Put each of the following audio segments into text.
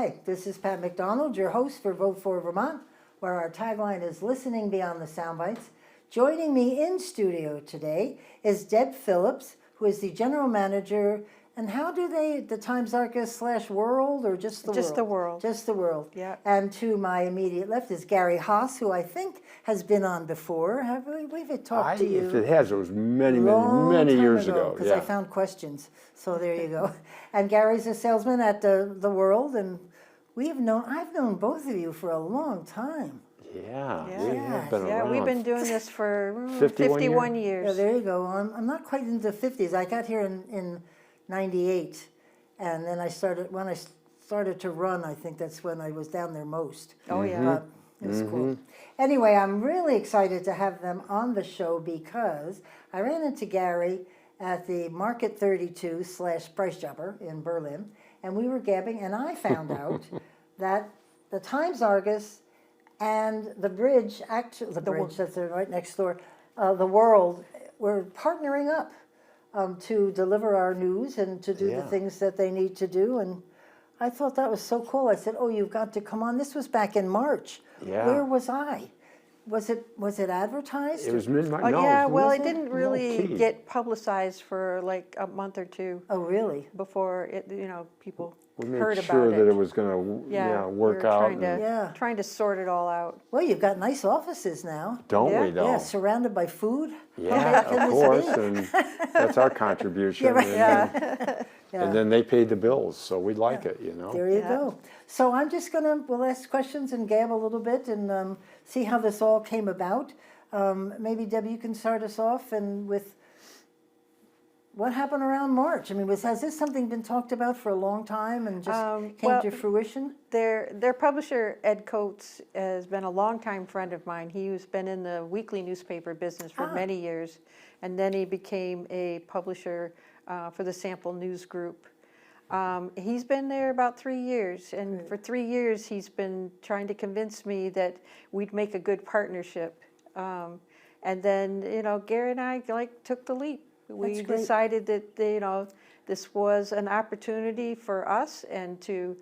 Hi, this is Pat McDonald, your host for Vote for Vermont, where our tagline is Listening Beyond the Soundbites. Joining me in studio today is Deb Phillips, who is the general manager. And how do they, the Times-Argus/World, or just the World? Just the World. Just the World. Yeah. And to my immediate left is Gary Haas, who I think has been on before. Have we? We've talked to you. If it has, it was many years ago. Because I found questions. So there you go. And Gary's a salesman at the World, and I've known both of you for a long time. Yeah, Yeah. we have been Yeah, around. we've been doing this for 51 years. Yeah, there you go. I'm not quite into the 50s. I got here in 98, and then when I started to run, I think that's when I was down there most. Oh, yeah. But it was cool. Anyway, I'm really excited to have them on the show because I ran into Gary at the Market 32/Price Jobber in Berlin, and we were gabbing, and I found out that the Times-Argus and the Bridge, that's right next door, the World, were partnering up to deliver our news and to do the things that they need to do. And I thought that was so cool. I said, "Oh, you've got to come on." This was back in March. Yeah. Where was I? Was it advertised? It was midnight. Oh, no, yeah, well, was it it? didn't really key. get publicized for like a month or two Oh, really? before people We made heard sure about that it. it was going to we work were out. trying to, Yeah. trying to sort it all out. Well, you've got nice offices now. Don't Yeah. we, though? Yeah, surrounded by food. Yeah, How of course, and that's our contribution. Yeah, right. Yeah. And then they paid the bills, so we like it, There you Yeah. go. So I'm just we'll ask questions and gab a little bit and see how this all came about. Maybe, Debbie, you can start us off and with what happened around March. I mean, has this something been talked about for a long time and just came to fruition? Their publisher, Ed Coates, has been a longtime friend of mine. He's been in the weekly newspaper business for many years, and then he became a publisher for the Sample News Group. He's been there about 3 years, and for 3 years he's been trying to convince me that we'd make a good partnership. And then, Gary and I took the leap. We That's great. decided that, this was an opportunity for us and to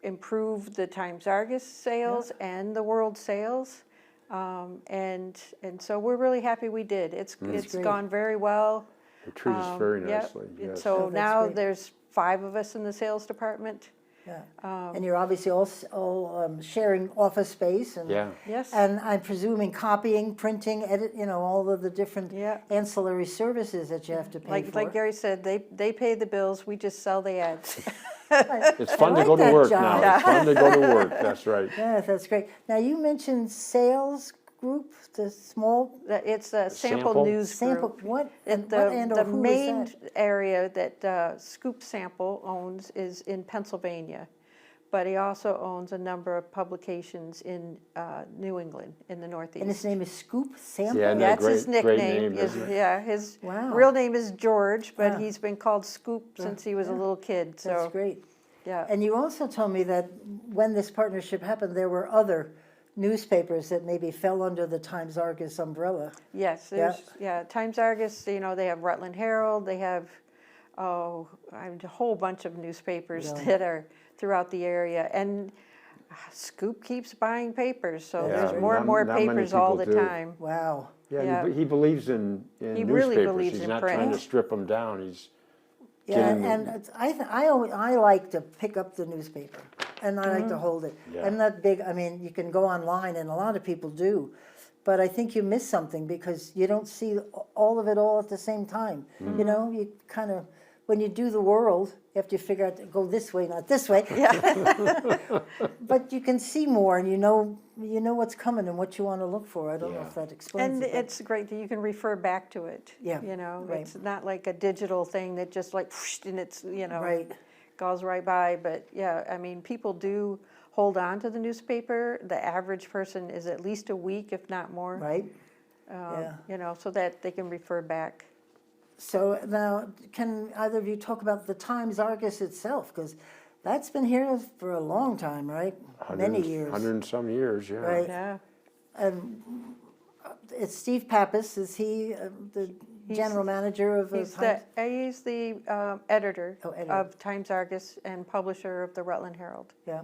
improve the Times-Argus sales and the World sales. And so we're really happy we did. It's great. gone very well. They treat us very Yep. nicely. And Yes. so Oh, that's now great. there's 5 of us in the sales department. Yeah. And you're obviously all sharing office space. And, Yeah. Yes. And I'm presuming copying, printing, edit, all of the different Yeah. ancillary services that you have to pay for. Like Gary said, they pay the bills, we just sell the ads. It's fun I to go like to that work job. now. It's fun to go to work, that's right. Yeah, that's great. Now, you mentioned sales group, the small It's a sample Sample? news sample. group. What and The who is main that? area that Scoop Sample owns is in Pennsylvania, but he also owns a number of publications in New England, in the Northeast. And his name is Scoop Sample? Yeah, no, That's his great nickname. name, isn't it? Yeah, his Wow. real name is George, but Yeah. he's been called Scoop since he was a little kid. So That's great. yeah, And you also told me that when this partnership happened, there were other newspapers that maybe fell under the Times-Argus umbrella. yes, Times-Argus. They have Rutland Herald. They have a whole bunch of newspapers that are throughout the area, and Scoop keeps buying papers, so Yeah, there's more and more not many papers all the people do. time. Wow. Yeah, Yeah. he believes in He newspapers. really believes He's in not print. trying to strip them down. He's Yeah, getting them. and I like to pick up the newspaper, and I like to hold it. Yeah. I'm not big, I mean, you can go online, and a lot of people do, but I think you miss something because you don't see all of it all at the same time. You kind of, when you do the World, you have to figure out to go this way, not this way. But you can see more, and you know what's coming and what you want to look for. I don't know if that explains And it. but- it's great that you can refer back to it. Yeah, right. It's not like a digital thing that just like whoosh, and it's Right. goes right by. But yeah, I mean, people do hold on to the newspaper. The average person is at least a week, if not more. Right? Yeah. So that they can refer back. So now, can either of you talk about the Times-Argus itself? Because that's been here for a long time, right? Many years. 100 and some years, yeah. Right. Yeah. And it's Steve Pappas. Is he the general manager of the He's Times? he's the editor Oh, editor. of Times Argus and publisher of the Rutland Herald. Yeah.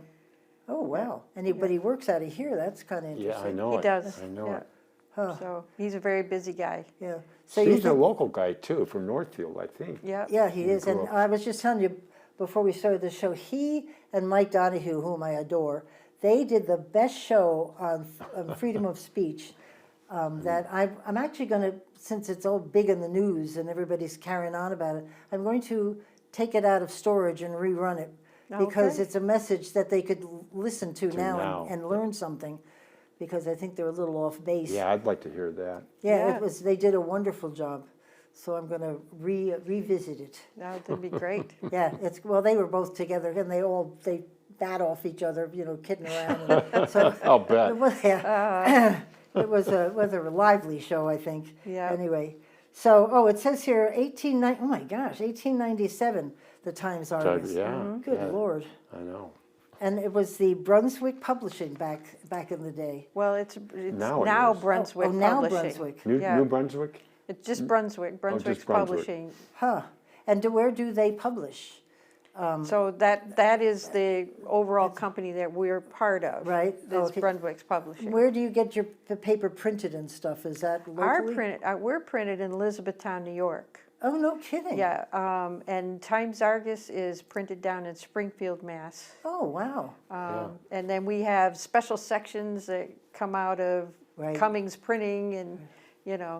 Oh, wow. And but he works out of here. That's kind of Yeah, interesting. I know He it. does. I know yeah. it. Huh. So he's a very busy guy. Yeah. So you Steve's a think, local guy too, from Northfield, I think. Yeah. yeah, he is. grew And up. I was just telling you before we started the show, he and Mike Donahue, whom I adore, they did the best show on freedom of speech. That I'm actually going to, since it's all big in the news and everybody's carrying on about it, I'm going to take it out of storage and rerun it because Okay. it's a message that they could listen to now. now and learn something, because I think they're a little off base. Yeah, I'd like to hear that. Yeah, Yeah. it was. They did a wonderful job, so I'm going to revisit it. That would be great. Yeah, it's well. They were both together, and they bat off each other, kidding around. And so I'll bet. it was, yeah. It was a lively show, I think. Yeah. Anyway, so it says here 1897. The Times Argus. Yeah. Good yeah, Lord. I know. And it was the Brunswick Publishing back in the day. Well, it's Now it now is. Brunswick now Publishing. Brunswick. Yeah. New Brunswick? It's just Brunswick. Brunswick's Brunswick. Publishing. Huh. And where do they publish? So that is the overall company that we're part of. Right. It's Okay. Brunswick's Publishing. Where do you get the paper printed and stuff? Is that locally? We're printed in Elizabethtown, New York. Oh, no kidding. Yeah, and Times Argus is printed down in Springfield, Mass. Oh, wow. And then we have special sections that come out of Right. Cummings Printing, and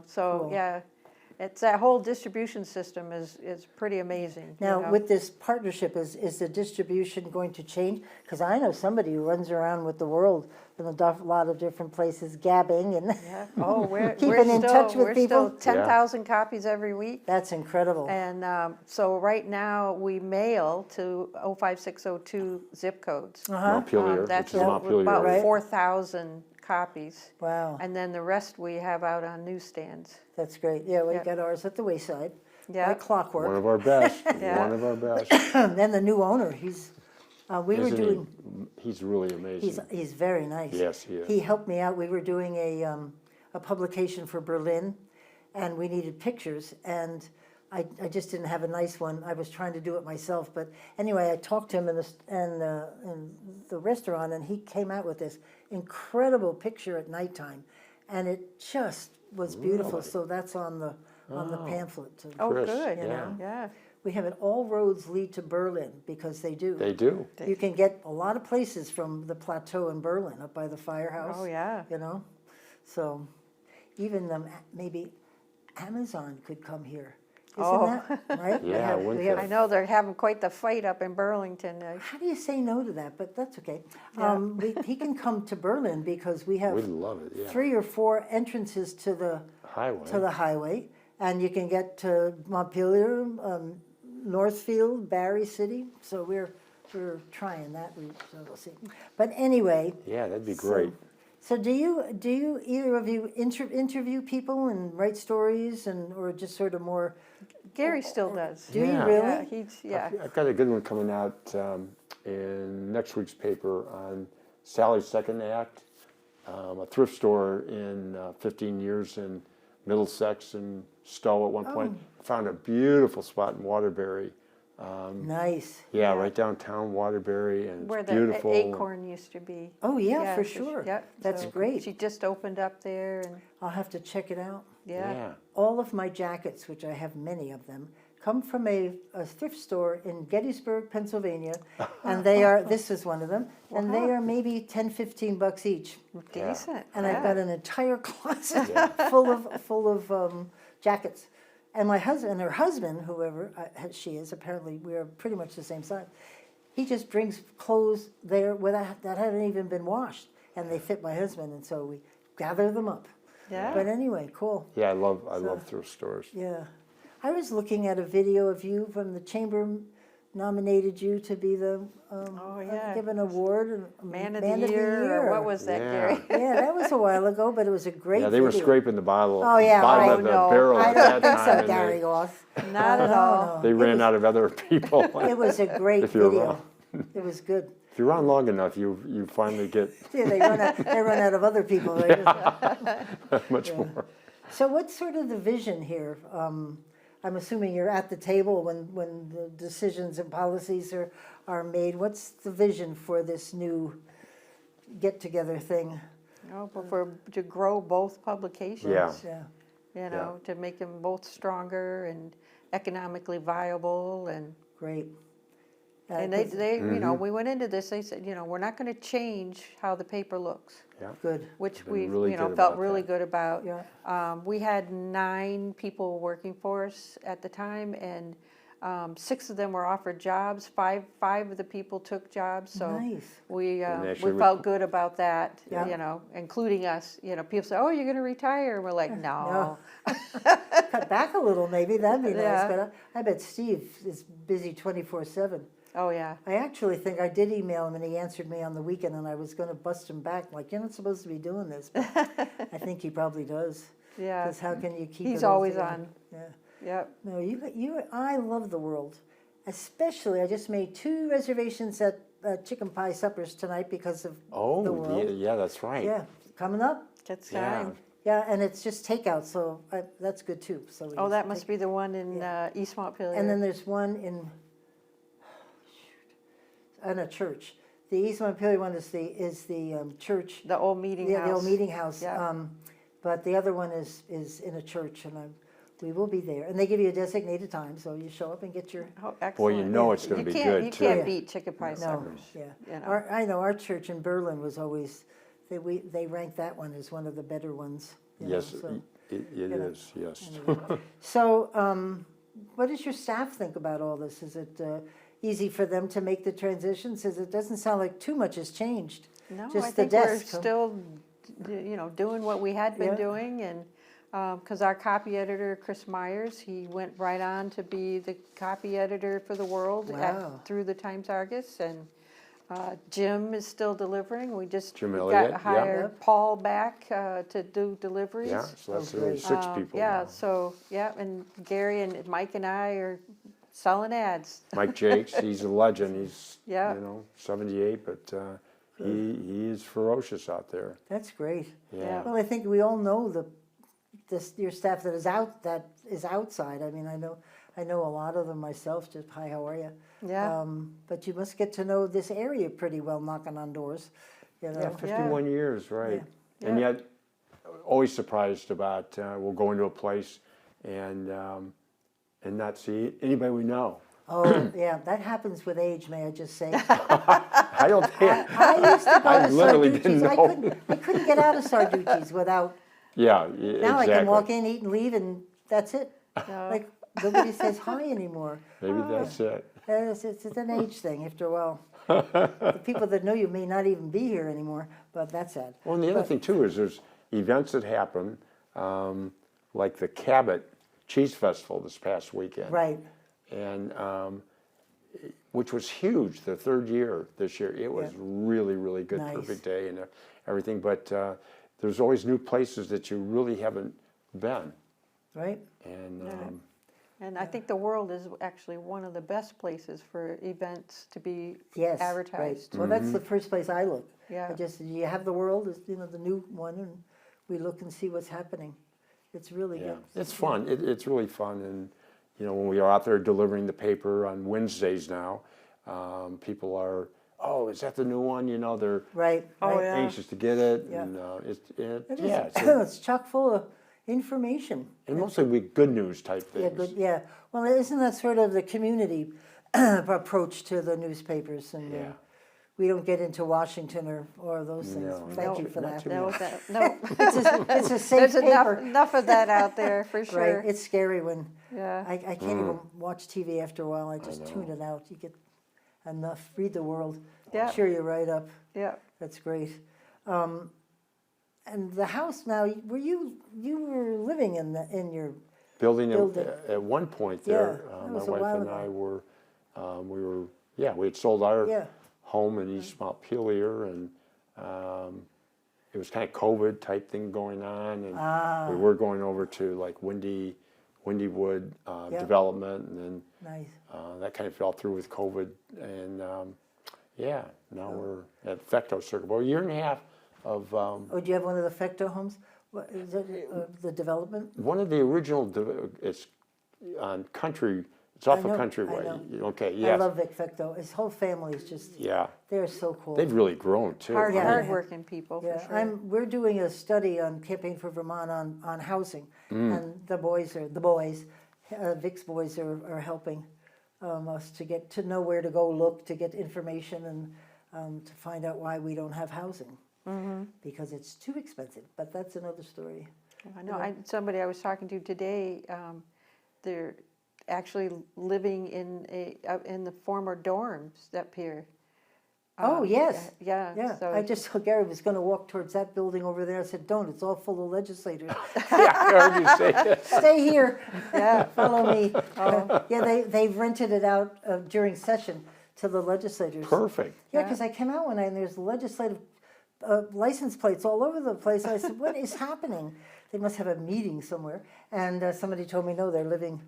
so Cool. yeah, it's that whole distribution system is pretty amazing. Now, with this partnership, is the distribution going to change? Because I know somebody who runs around with the world in a lot of different places, gabbing, and Yeah. Oh, we're Keeping in still, touch with we're people? still 10,000 copies every week. that's incredible. And so right now we mail to 05602 zip codes. Montpelier, which That's is Montpelier. about Right. 4,000 copies. Wow, And then the rest we have out on newsstands. that's great. Yeah, we Yeah. got ours at the Wayside, Yeah. like clockwork. One of our best. Yeah. One of our best. Then the new owner, we were Isn't doing. He's really amazing. He's very nice. Yes, he is. He helped me out. We were doing a publication for Berlin, and we needed pictures, and I just didn't have a nice one. I was trying to do it myself, but anyway, I talked to him in the restaurant, and he came out with this incredible picture at nighttime, and it just was beautiful. Really? So that's on the pamphlet. too. Oh, Chris, good. yeah. Yeah. We have it. All roads lead to Berlin, because they do. They do. You can get a lot of places from the plateau in Berlin, up by the firehouse. Oh, yeah. So even maybe Amazon could come here. Isn't Oh. that right? Yeah, wouldn't they? I know they're having quite the fight up in Burlington. How do you say no to that? But that's okay. Yeah. He can come to Berlin, because we have We'd love it, yeah. 3 or 4 entrances to the Highway. and you can get to Montpelier, Northfield, Barry City. So we're trying that route. So we'll see. But anyway. Yeah, that'd be great. So do you either of you interview people and write stories, or just sort of more? Gary still does. Do you Yeah. really? Yeah. I've got a good one coming out in next week's paper on Sally's second act, a thrift store in 15 years in Middlesex and Stowe at one point. Found a beautiful spot in Waterbury. Nice. Yeah, right downtown Waterbury, and Where it's the beautiful. Acorn used to be. Oh yeah, for so sure. Yep. That's so great. She just opened up there, and I'll have to check it out. yeah. All of my jackets, which I have many of them, come from a thrift store in Gettysburg, Pennsylvania, and they are. This is one of them, and they are maybe $10-15 each. Decent. And yeah. I've got an entire closet full of jackets. And my husband, and her husband, whoever she is, apparently we are pretty much the same size. He just brings clothes there that haven't even been washed, and they fit my husband, and so we gather them up. Yeah. But anyway, cool. Yeah, I love thrift stores. Yeah, I was looking at a video of you from the chamber. Nominated you to be the give an award, Man of the Year, or what was that, Yeah. Gary? Yeah, that was a while ago, but it was a great. Yeah, they were video. scraping the bottom Oh yeah, bottom right. of the no. barrel I at don't that think time. so, and Gary Goff. Not at all. They ran out of other people. It was a great If you're video. wrong. It was good. If you're on long enough, you finally get Yeah, they run out of other people. Right? much more. So what's sort of the vision here? I'm assuming you're at the table when the decisions and policies are made. What's the vision for this new get-together thing? Oh, but to grow both publications. Yeah. Yeah, You know, to make them both stronger and economically viable and. great. And they you know, we went into this, they said, you know, we're not going to change how the paper looks, Yeah. Good, which Been we, really you know, good felt about really that. good about. yeah, We had 9 people working for us at the time, and 6 of them were offered jobs. Five of the people took jobs, so nice. we actually felt good about that, Yeah. you know, including us. You know, people say, oh, you're going to retire? And we're like, no. Cut back a little maybe, that'd be nice, Yeah. but I bet Steve is busy 24/7. Oh, yeah. I actually think I did email him and he answered me on the weekend and I was gonna bust him back, like, you're not supposed to be doing this, but I think he probably does. Yeah. Because how can you keep it He's all always together? on. Yeah. Yep. No, I love the world. Especially, I just made 2 reservations at chicken pie suppers tonight because of the Oh, world. yeah, that's right. Yeah, coming up. It's Yeah. time. Yeah, and it's just takeout, so that's good too. So we Oh, just that must take- be the one in East Montpelier. And then there's one in a church. The East Montpelier one is the church. the old meeting Yeah, house. the old meeting house. Yeah. But the other one is in a church, and we will be there. And they give you a designated time, so you show up and get your. Oh, excellent. Boy, you know it's gonna You be can't- good, You too. can't Yeah. beat chicken pie No, suppers. yeah. You know. I know our church in Berlin was always they ranked that one as one of the better ones. you know, Yes, so. it know. is, yes. So, what does your staff think about all this? Is it easy for them to make the transition? Since it doesn't sound like too much has changed. No, Just I the think we're desk, huh? still, you know, doing what we had been Yeah. doing, and because our copy editor, Chris Myers, he went right on to be the copy editor for the World Wow. through the Times-Argus, and Jim is still delivering. We just Jim got Elliott, yeah. hired Yep. Paul back to do deliveries. Yeah, so that's Oh, great. 6 people Yeah, now. so, yeah, and Gary and Mike and I are selling ads. Mike Jakes, he's a legend. He's, Yeah. you know, 78, but he is ferocious out there. That's great. Yeah. Well, I think we all know your staff that is outside. I mean, I know a lot of them myself. Just hi, how are you? Yeah. But you must get to know this area pretty well, knocking on doors. You know. Yeah, 51 years, right. And Yeah. yet, always surprised about, we'll go into a place and not see anybody we know. Oh, yeah, that happens with age, may I just say. I don't think, I used to go I to literally didn't Sarducci's. know. I couldn't get out of Sarducci's without. yeah, Now I can walk exactly. in, eat, and leave, and that's it. No. Like nobody says hi anymore. Maybe that's it. It's an age thing. After a while, the people that know you may not even be here anymore. But that's sad. Well, and the other thing too is there's events that happen, like the Cabot Cheese Festival this past weekend. Right. And which was huge, the 3rd year this year. It was really, really good, Nice. perfect day and everything. But there's always new places that you really haven't been. Right. And And I think the World is actually one of the best places for events to be Yes. advertised. Right. Well, that's the first place I look. Yeah. I just you have the world, is the new one, and we look and see what's happening. It's really yeah, good. it's fun. It's really fun. And when we are out there delivering the paper on Wednesdays now, people are, oh, is that the new one? They're Right. Oh, right. yeah. anxious to get it. Yeah. And It is. yeah, It's chock full of information. and mostly with good news type things. Yeah, good. Yeah. Well, isn't that sort of the community approach to the newspapers? And Yeah. we don't get into Washington or those things. No, Thank no, you for not that. too No, much. no, It's a safe there's paper. enough of that out there for sure. Right. It's scary when Yeah. I can't even watch TV after a while. I just tune it out. You get enough. Read the world. Yeah. Cheer you right up. Yeah. That's great. And the house now, you were living in your Building Building. at one point there, Yeah, that my was a wife while and I ago. were, we had sold our Yeah. home in East Montpelier, and it was kind of COVID type thing going on, and we were going over to like Windywood Yeah. development, and then nice. that kind of fell through with COVID, and now we're at Fecto Circle. Well, a year and a half of Oh, do you have one of the Fecto homes? What, is it the development? One of the original, it's on Country, it's off I a know, Country I Way. know. Okay, I yes. love Vic Victo. His whole family is just, Yeah, they're so cool. they've really grown too. Yeah. Hardworking people, for Yeah, sure. we're doing a study on Campaign for Vermont on housing, and Vic's boys are helping us to get to know where to go look, to get information, and to find out why we don't have housing, because it's too expensive. But that's another story. I know, somebody I was talking to today, they're actually living in the former dorms up here. Oh, yes. Yeah. Yeah, So I just saw Gary was going to walk towards that building over there. I said, don't, it's all full of legislators. Yeah, I heard you say that. Stay here, follow me. Yeah, they've rented it out during session to the legislators. Perfect. Yeah, because I came out one night and there's legislative license plates all over the place. I said, what is happening? They must have a meeting somewhere. And somebody told me, no, they're living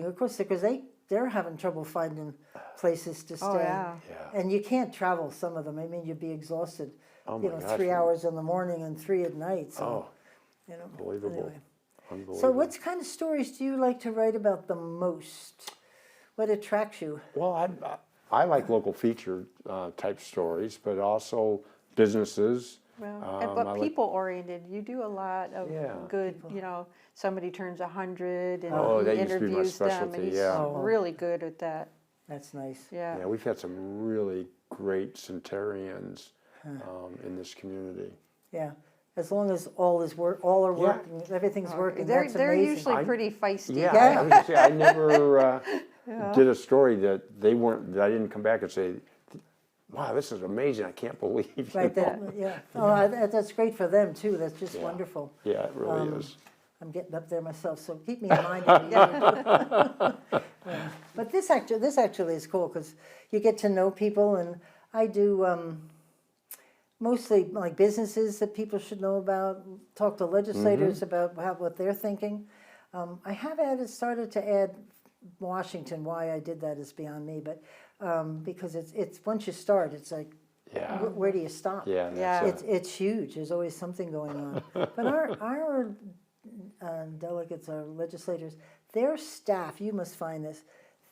across there, because they're having trouble finding places to stay. Oh, yeah. Yeah. And you can't travel some of them. I mean, you'd be exhausted. Oh, you my know, gosh. 3 hours in the morning and 3 at night. So, Oh, you know, unbelievable. anyway. Unbelievable. So what kind of stories do you like to write about the most? What attracts you? Well, I like local feature type stories, but also businesses. Well, I but like- people oriented, you do a lot of Yeah. good, you know, somebody turns 100 and Oh, he that used to be my interviews them, specialty, and he's yeah. Oh. really good at that. That's nice. Yeah. Yeah, we've had some really great centenarians in this community. Yeah. As long as all are Yeah. working, everything's working, They're that's amazing. usually pretty feisty. Yeah, Yeah. I was gonna say, I never did a story that that I didn't come back and say, wow, this is amazing, I can't believe. you Right, know? yeah. Oh, that's great for them too, that's just Yeah. wonderful. Yeah, it really is. I'm getting up there myself, so keep me in mind. Yeah. But this actually is cool, because you get to know people, and I do mostly like businesses that people should know about, talk to legislators about what they're thinking. I have started to add Washington. Why I did that is beyond me, but because it's once you start, it's like, Yeah. where do you stop? Yeah, Yeah. that's It's huge. There's always something going on. But our delegates, our legislators, their staff, you must find this.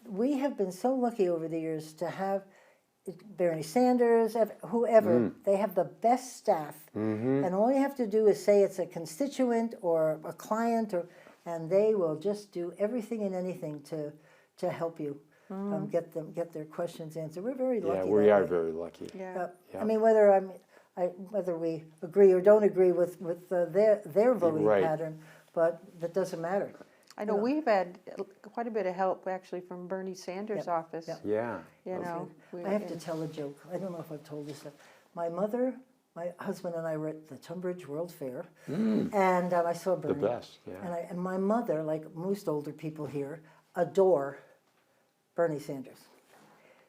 We have been so lucky over the years to have Bernie Sanders, whoever, they have the best staff. And all you have to do is say it's a constituent or a client, and they will just do everything and anything to help you get their questions answered. We're very lucky. Yeah, we that are way. very lucky. Yeah. I mean, whether we agree or don't agree with their voting Right. pattern, but that doesn't matter. I know we've had quite a bit of help actually from Bernie Sanders' Yep, office. yep. Yeah. You know, I have to tell a joke. I don't know if I've told this. My mother, my husband, and I were at the Tunbridge World Fair, and I saw The Bernie. best, yeah. And my mother, like most older people here, adore Bernie Sanders.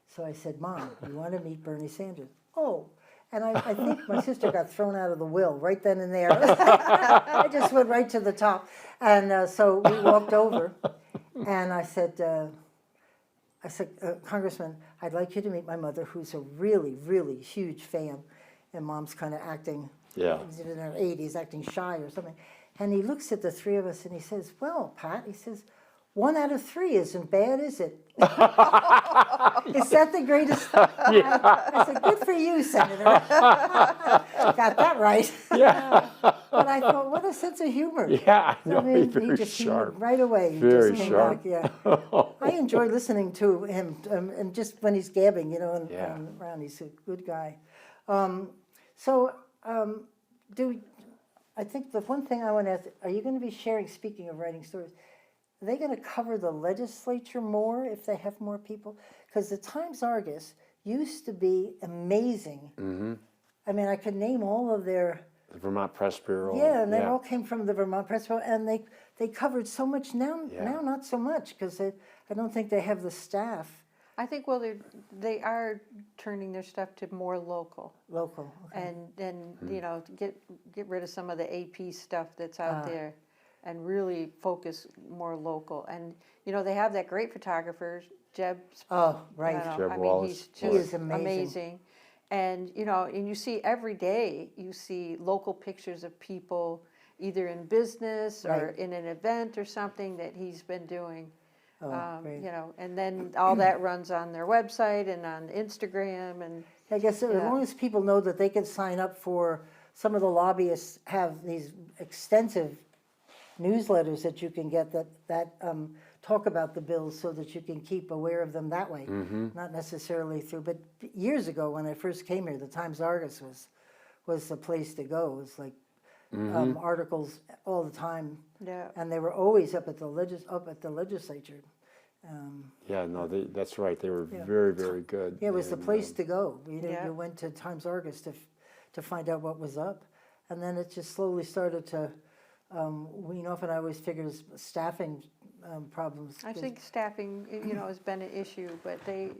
So I said, Mom, you want to meet Bernie Sanders? Oh. And I think my sister got thrown out of the will right then and there. I just went right to the top. And so we walked over, and I said, Congressman, I'd like you to meet my mother, who's a really, really huge fan. And Mom's kind of acting, Yeah. in her 80s, acting shy or something. And he looks at the three of us and he says, well, Pat, he says, 1 out of 3 isn't bad, is it? Is that the greatest? I said, good for you, Senator. Got that right. Yeah. But I thought, what a sense of humor. Yeah, I know, mean, he's very just sharp. right away. He Very just came sharp. back, yeah. I enjoy listening to him, and just when he's gabbing, you know, and Yeah. around, he's a good guy. I think the one thing I want to ask, are you going to be sharing, speaking of writing stories, are they going to cover the legislature more if they have more people? Because the Times-Argus used to be amazing. I mean, I could name all of their... The Vermont Press Bureau. Yeah, and they all came from the Vermont Press Bureau, and they covered so much now. Yeah. Now, not so much, because I don't think they have the staff. I think, they are turning their stuff to more local. Local. Okay. And then, you know, get rid of some of the AP stuff that's out there and really focus more local. And, you know, they have that great photographer, Jeb. Oh, right. You know, Jeb I mean, Wallace. he's just He is amazing. And, you know, and you see every day, you see local pictures of people, either in business or Right. in an event or something that he's been doing. Oh, great. You know, and then all that runs on their website and on Instagram and, I guess as Yeah. long as people know that they can sign up for, some of the lobbyists have these extensive newsletters that you can get that talk about the bills so that you can keep aware of them that way, not necessarily through, but years ago when I first came here, the Times-Argus was the place to go. It was like articles all the time, yeah. and they were always up at the legislature. Yeah, no, that's right. They were Yeah. very, very good. Yeah, it was the And, place to go. You know, Yeah. you went to Times-Argus to find out what was up, and then it just slowly started to wean off. And I always figured it was staffing problems. I think staffing, you know, has been an issue, but they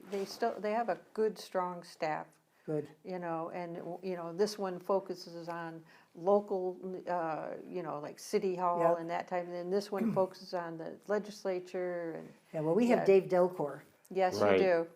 have a good, strong staff. Good. You know, and, you know, this one focuses on local, you know, like City Hall Yep. and that type, and then this one focuses on the legislature, and, Yeah, well, we have Yeah. Dave Delcor. yes, Right. you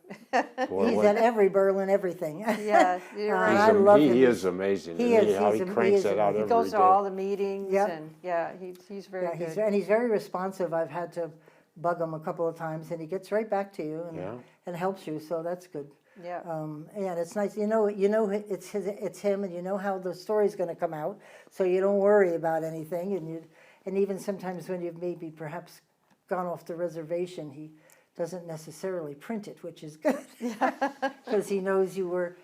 boy, He's what- at every Berlin everything. do. Yeah, you're I right. love he him. is amazing. He and is, how he's he am- cranks he is that out amazing. He every goes to day. all the meetings, Yep. and, yeah, he's very Yeah, good. and he's very responsive. I've had to bug him a couple of times, and he gets right back to you Yeah. and helps you. So that's good. Yeah, And it's nice. You know, it's him, and you know how the story's going to come out, so you don't worry about anything. And even sometimes when you've maybe perhaps gone off the reservation, he doesn't necessarily print it, which is good, because he knows you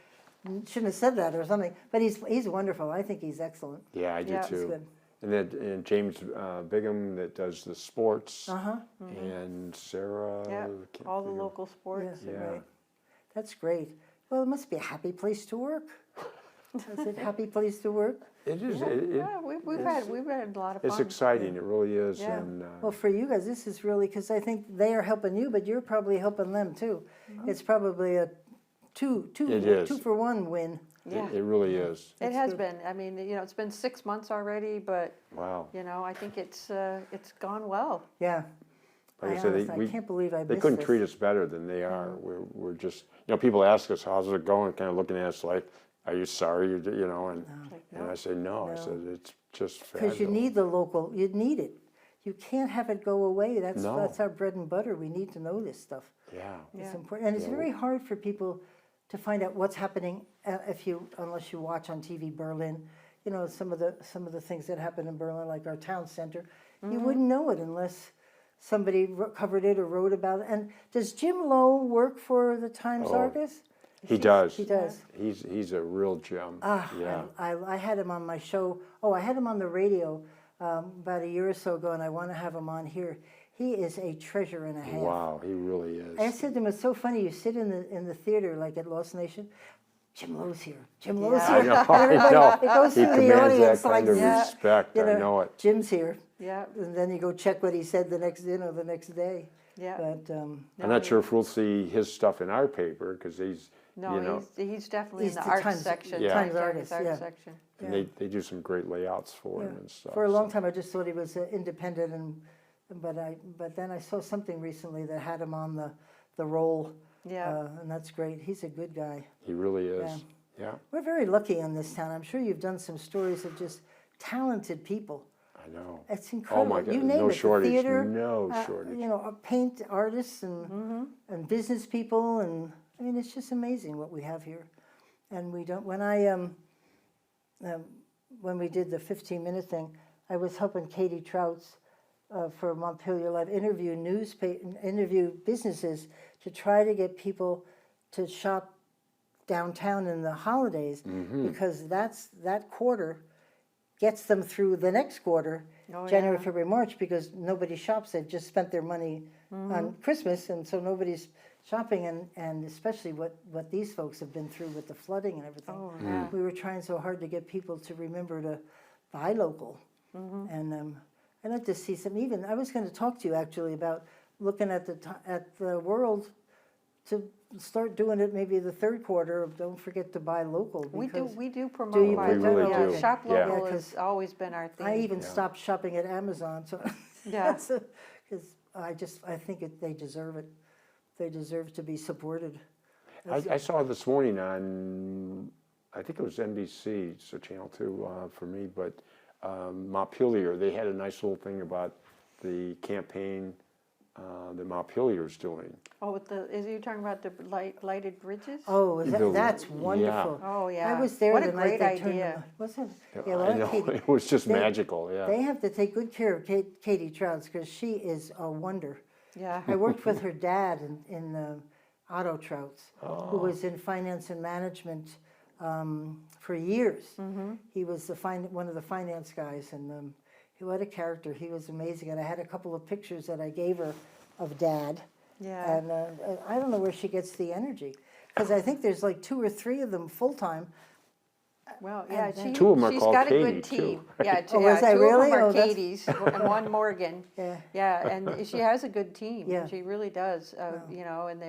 shouldn't have said that or something. But he's wonderful. I think he's excellent. Yeah, I do Yeah. It's too. good. And James Bigham that does the sports, Uh-huh. and Sarah. yeah, can't all the figure- local sports. Yeah. Yeah. Right. That's great. Well, it must be a happy place to work. Is it a happy place to work? It is. Yeah, we've had a lot of fun. It's exciting. It really is. Yeah. And Well, for you guys, this is really, because I think they are helping you, but you're probably helping them too. It's probably a It is. 2-for-1 win. Yeah. it really is. It has good. been. I mean, you know, it's been 6 months already, but, Wow. you know, I think it's gone well. Yeah. Like I said, honestly, I can't believe I they missed couldn't this. treat us better than they are. We're just, you know, people ask us, how's it going? Kind of looking at us like, are you sorry? You know, and I say, no. I said, it's just fabulous. Because you need the local, you need it. You can't have it go away. That's No. our bread and butter. We need to know this stuff. Yeah. It's Yeah. important, and it's very hard for people to find out what's happening unless you watch on TV Berlin. You know, some of the things that happen in Berlin, like our town center, you wouldn't know it unless somebody covered it or wrote about it. And does Jim Lowe work for the Times-Argus? He does. He does. He's a real gem. Yeah. I had him on my show. Oh, I had him on the radio about a year or so ago, and I want to have him on here. He is a treasure and a half. Wow, he really is. I said to him, it's so funny, you sit in the theater like at Lost Nation, Jim Lowe's here, Jim Lowe's I here. know, And everybody- I know. It goes He through the commands that audience like, kind of yeah, respect. you I know it. Jim's here. Yeah, And then you go check what he said the next day. yeah. But I'm not sure if we'll see his stuff in our paper because he's, No, you know, he's definitely He's in the the arts Times- section. Yeah. Times-Argus, Arts yeah. section. and they do some great layouts for him and stuff. for a so- long time, I just thought he was independent, but then I saw something recently that had him on the roll. Yeah. And that's great. He's a good guy. He really is. Yeah, We're very lucky in this town. I'm sure you've done some stories of just talented people. I know. It's Oh incredible. my God, You name no it, shortage, the theater, no shortage. you know, paint artists and business people, and I mean, it's just amazing what we have here. And we don't. When we did the 15-minute thing, I was helping Katie Trouts for Montpelier Live interview businesses to try to get people to shop downtown in the holidays, because that quarter gets them through the next quarter, Oh, January, yeah. February, March, because nobody shops. They've just spent their money on Christmas, and so nobody's shopping, and especially what these folks have been through with the flooding and everything. Oh, yeah. We were trying so hard to get people to remember to buy local. And I'd like to see some, even, I was going to talk to you actually about looking at the world to start doing it maybe the third quarter of don't forget to buy local. We because do promote. you? by- We really yeah, do. Shop Yeah. local Yeah, has 'cause always been our thing. I even Yeah. stopped shopping at Amazon, so Yeah. because I think they deserve it. They deserve to be supported. I saw this morning on, I think it was NBC, so Channel 2 for me, but Montpelier, they had a nice little thing about the campaign that Montpelier's doing. Oh, is you talking about the lighted bridges? Oh, The- that's yeah. wonderful. Oh, yeah. I was there What a the night great they turned idea. them on. Wasn't it? I well, know, Katie, it was just they- magical, yeah. They have to take good care of Katie Trouts because she is a wonder. Yeah. I worked with her dad in Otto Trouts, who Oh. was in finance and management for years. He was one of the finance guys, and what a character. He was amazing. And I had a couple of pictures that I gave her of Dad. Yeah. And I don't know where she gets the energy, because I think there's like 2 or 3 of them full-time. Well, yeah, then- Two of 'em are she's called got a Katie, good too, team. right? Yeah, Oh, was that two really? of them Oh, are that's- Katie's and one Morgan. Yeah. Yeah, and she has a good team. Yeah. She really does. You know, and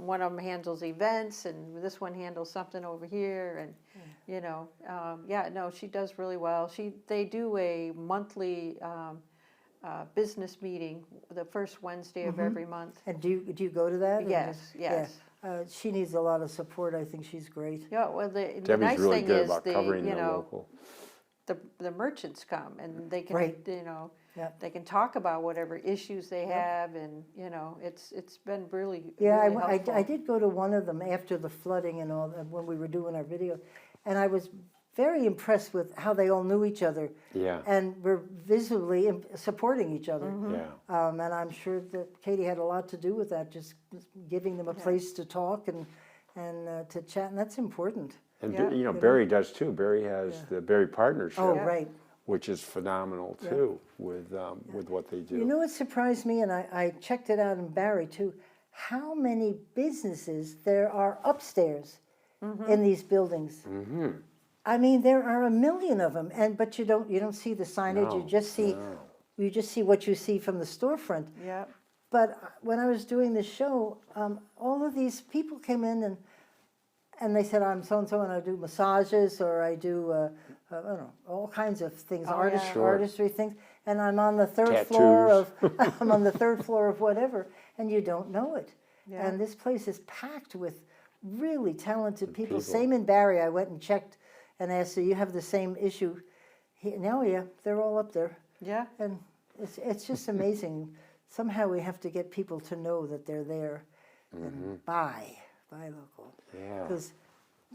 one of them handles events, and this one handles something over here, and you know, yeah, no, she does really well. They do a monthly business meeting the first Wednesday of every month. And do you go to that? or Yes, just- yes. Yeah. She needs a lot of support. I think she's great. Yeah, well, the Debbie's nice really thing good is about covering the local. the merchants come and they can, Right. you know, Yeah. they can talk about whatever issues they have, and you know, it's been really, Yeah, really helpful. I did go to one of them after the flooding and all that, when we were doing our video, and I was very impressed with how they all knew each other. Yeah. And were visibly supporting each other. Yeah. And I'm sure that Katie had a lot to do with that, just giving them a place to talk and to chat, and that's important. And, Yeah. you know, Barry does too. Barry has the Barry Partnership. Oh, right. Which is phenomenal too, with what they do. You know what surprised me, and I checked it out in Barry too, how many businesses there are upstairs in these buildings. I mean, there are a million of them, but you don't see the signage. You just see what you see from the storefront. Yeah, But when I was doing the show, all of these people came in and they said, I'm so-and-so, and I do massages, or I do, I don't know, all kinds of things, yeah. Sure. artistry things, and I'm on the third floor of, I'm on the third floor of whatever, and you don't know it. Yeah. And this place is packed with really talented people. people. Same in Barry. I went and checked and asked, so you have the same issue? No, yeah, they're all up there. yeah, And it's just amazing. Somehow we have to get people to know that they're there and buy local. Yeah. Because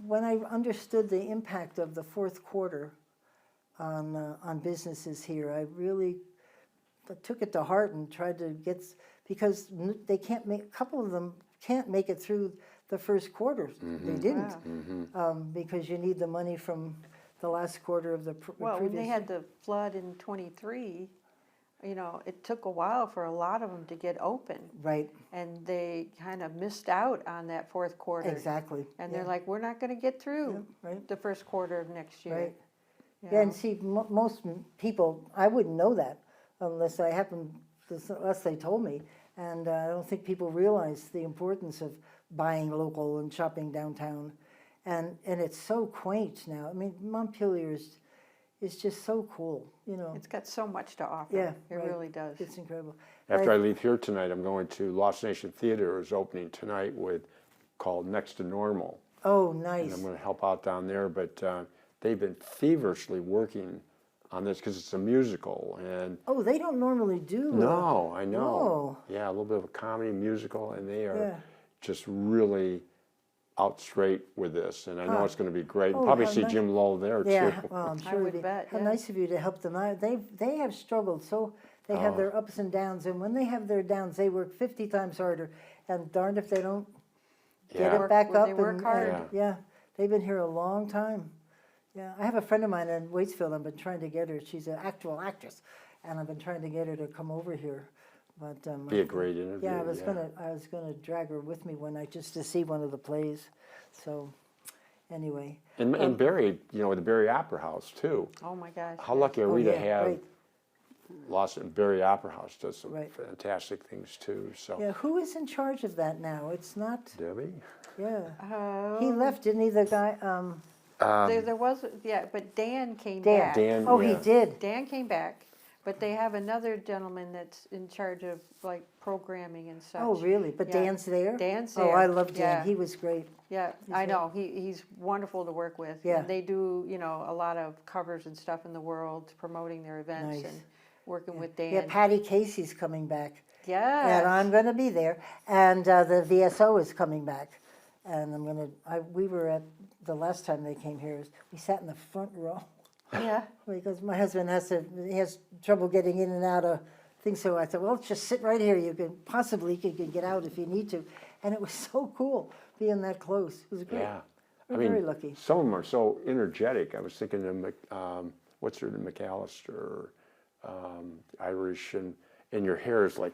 when I understood the impact of the fourth quarter on businesses here, I really took it to heart and tried to because they can't make, a couple of them can't make it through the first quarter. They didn't, because you need the money from the last quarter of the well, previous. when they had the flood in '23, you know, it took a while for a lot of them to get open, Right, and they kind of missed out on that fourth quarter. exactly. And yeah. they're like, we're not going to get through right. the first quarter of next year. Right. you Yeah, and know? see, most people, I wouldn't know that unless they told me. And I don't think people realize the importance of buying local and shopping downtown. And it's so quaint now. I mean, Montpelier is just so cool, you know. It's got so much to offer. Yeah, It right. really does. It's incredible. After I leave here tonight, I'm going to Lost Nation Theater is opening tonight called Next to Normal. Oh, And nice. I'm going to help out down there, but they've been feverishly working on this because it's a musical. And Oh, they don't normally do. no, I know. Oh. Yeah, a little bit of a comedy musical, and they are Yeah. just really out straight with this. And I know it's going to be great. Oh, Probably how see nice. Jim Lowe there Yeah, too. well, I'm I sure. would it'd be- bet, How yeah. nice of you to help them out. They have struggled, so they have their ups and downs, and when they have their downs, they work 50 times harder. And darned if they don't get Yeah. it back up. They work hard. Yeah. They've been here a long time. Yeah, I have a friend of mine in Waitsfield. I've been trying to get her. She's an actual actress, and I've been trying to get her to come over here. But Be a great interview. yeah, I was gonna drag her with me one night just to see one of the plays. So, anyway. And Barry, you know, with the Barry Opera House too. Oh my gosh. How lucky are Oh, we to yeah, have right. Barry Opera House does some Right. fantastic things too. So Yeah, who is in charge of that now? It's not. Debbie, Yeah, he left, didn't he? The guy. There was, yeah, but Dan came Dan. back. Dan, Oh, yeah. he did. Dan came back, But they have another gentleman that's in charge of like programming and such. Oh, really? But Yeah. Dan's there? Dan's Oh, there. I love Dan. Yeah. He was great. Yeah, He's I great. know. He's wonderful to work with. Yeah. And they do, a lot of covers and stuff in the world, promoting their events Nice. and working with Dan. Yeah, Patty Casey's coming back. Yeah. And I'm going to be there. And the VSO is coming back. And we were at, the last time they came here, we sat in the front row. Yeah. Because my husband he has trouble getting in and out of things, so I thought, well, just sit right here. You can get out if you need to. And it was so cool being that close. It was great. Yeah. We're very lucky. Some of them are so energetic. I was thinking of, what's her name, McAllister, Irish, and your hair is like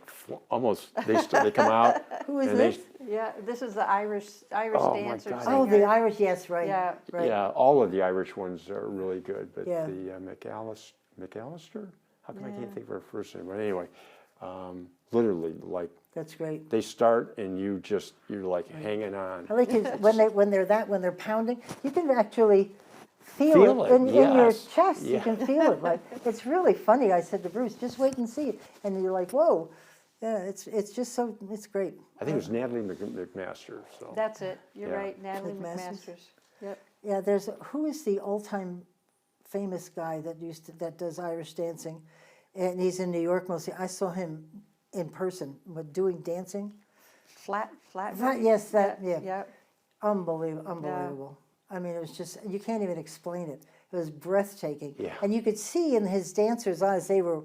almost, they come out. Who is and this? Yeah, this is the Irish Oh, my dancer. God. Oh, the Irish, yes, right. Yeah. Right. Yeah, all of the Irish ones are really good, but Yeah. the McAllister? How come I can't think of her first name? But anyway, literally, like, That's great. they start and you're like hanging on. I like it when they're pounding, you can actually feel Feel it it, in your yes. chest. You Yeah. can feel it. Like, it's really funny. I said to Bruce, just wait and see it. And you're like, whoa. Yeah, it's just so, it's great. I think it was Natalie McMaster, so. That's it. You're Yeah. right, Natalie McMaster's? McMaster's. Yep. Yeah, who is the all-time famous guy that does Irish dancing? And he's in New York mostly. I saw him in person, but doing dancing. Flat. Yes, yeah. Yeah. Unbelievable. I mean, it was just, you can't even explain it. It was breathtaking. Yeah. And you could see in his dancers' eyes, they were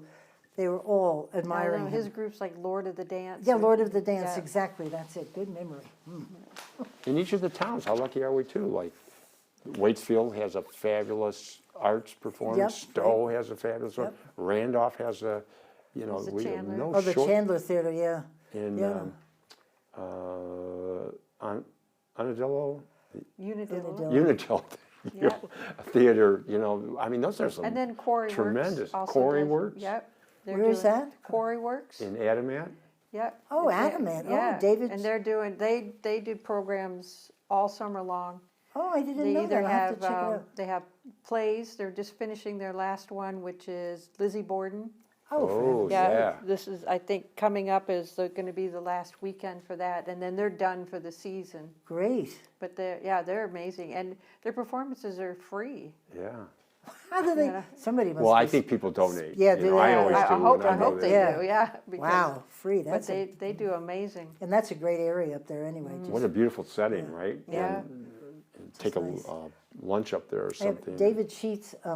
all I admiring know, him. his group's like Lord of the Dance. Yeah, or- Lord of the Dance, Yeah. exactly, that's it. Good memory. In each of the towns, how lucky are we too? Like, Waitsfield has a fabulous arts performance. Yep. Stowe has a fabulous one. Yep. Randolph has a, There's the we have Chandler. no Oh, the short. Chandler Theater, yeah. In Yeah. Unadillo, Unadilla. Unitil Yeah. Theater, I mean, those are some And then Quarry tremendous. Works. also Quarry does- Works? Yep. They're Where is doing- that? Quarry Works. in Adamant. Yep. Oh, It's- Adamant. Oh, yeah. David- And they're doing, they do programs all summer long. Oh, I didn't They know either that. I have have, to check it out. they have plays, they're just finishing their last one, which is Lizzie Borden. Oh, yeah. This is, I think, coming up is going to be the last weekend for that, and then they're done for the season. Great. But they're amazing, and their performances are free. Yeah. How do they, Yeah. somebody must Well, I be- think people donate. Yeah, You do know, they? I always I do. hope, when I hope go they there. do, yeah. because- Wow, free, But that's they do amazing. and that's a great area up there anyway. What a beautiful setting, right? Yeah. And take nice. a lunch up there or I have something. David Sheets, what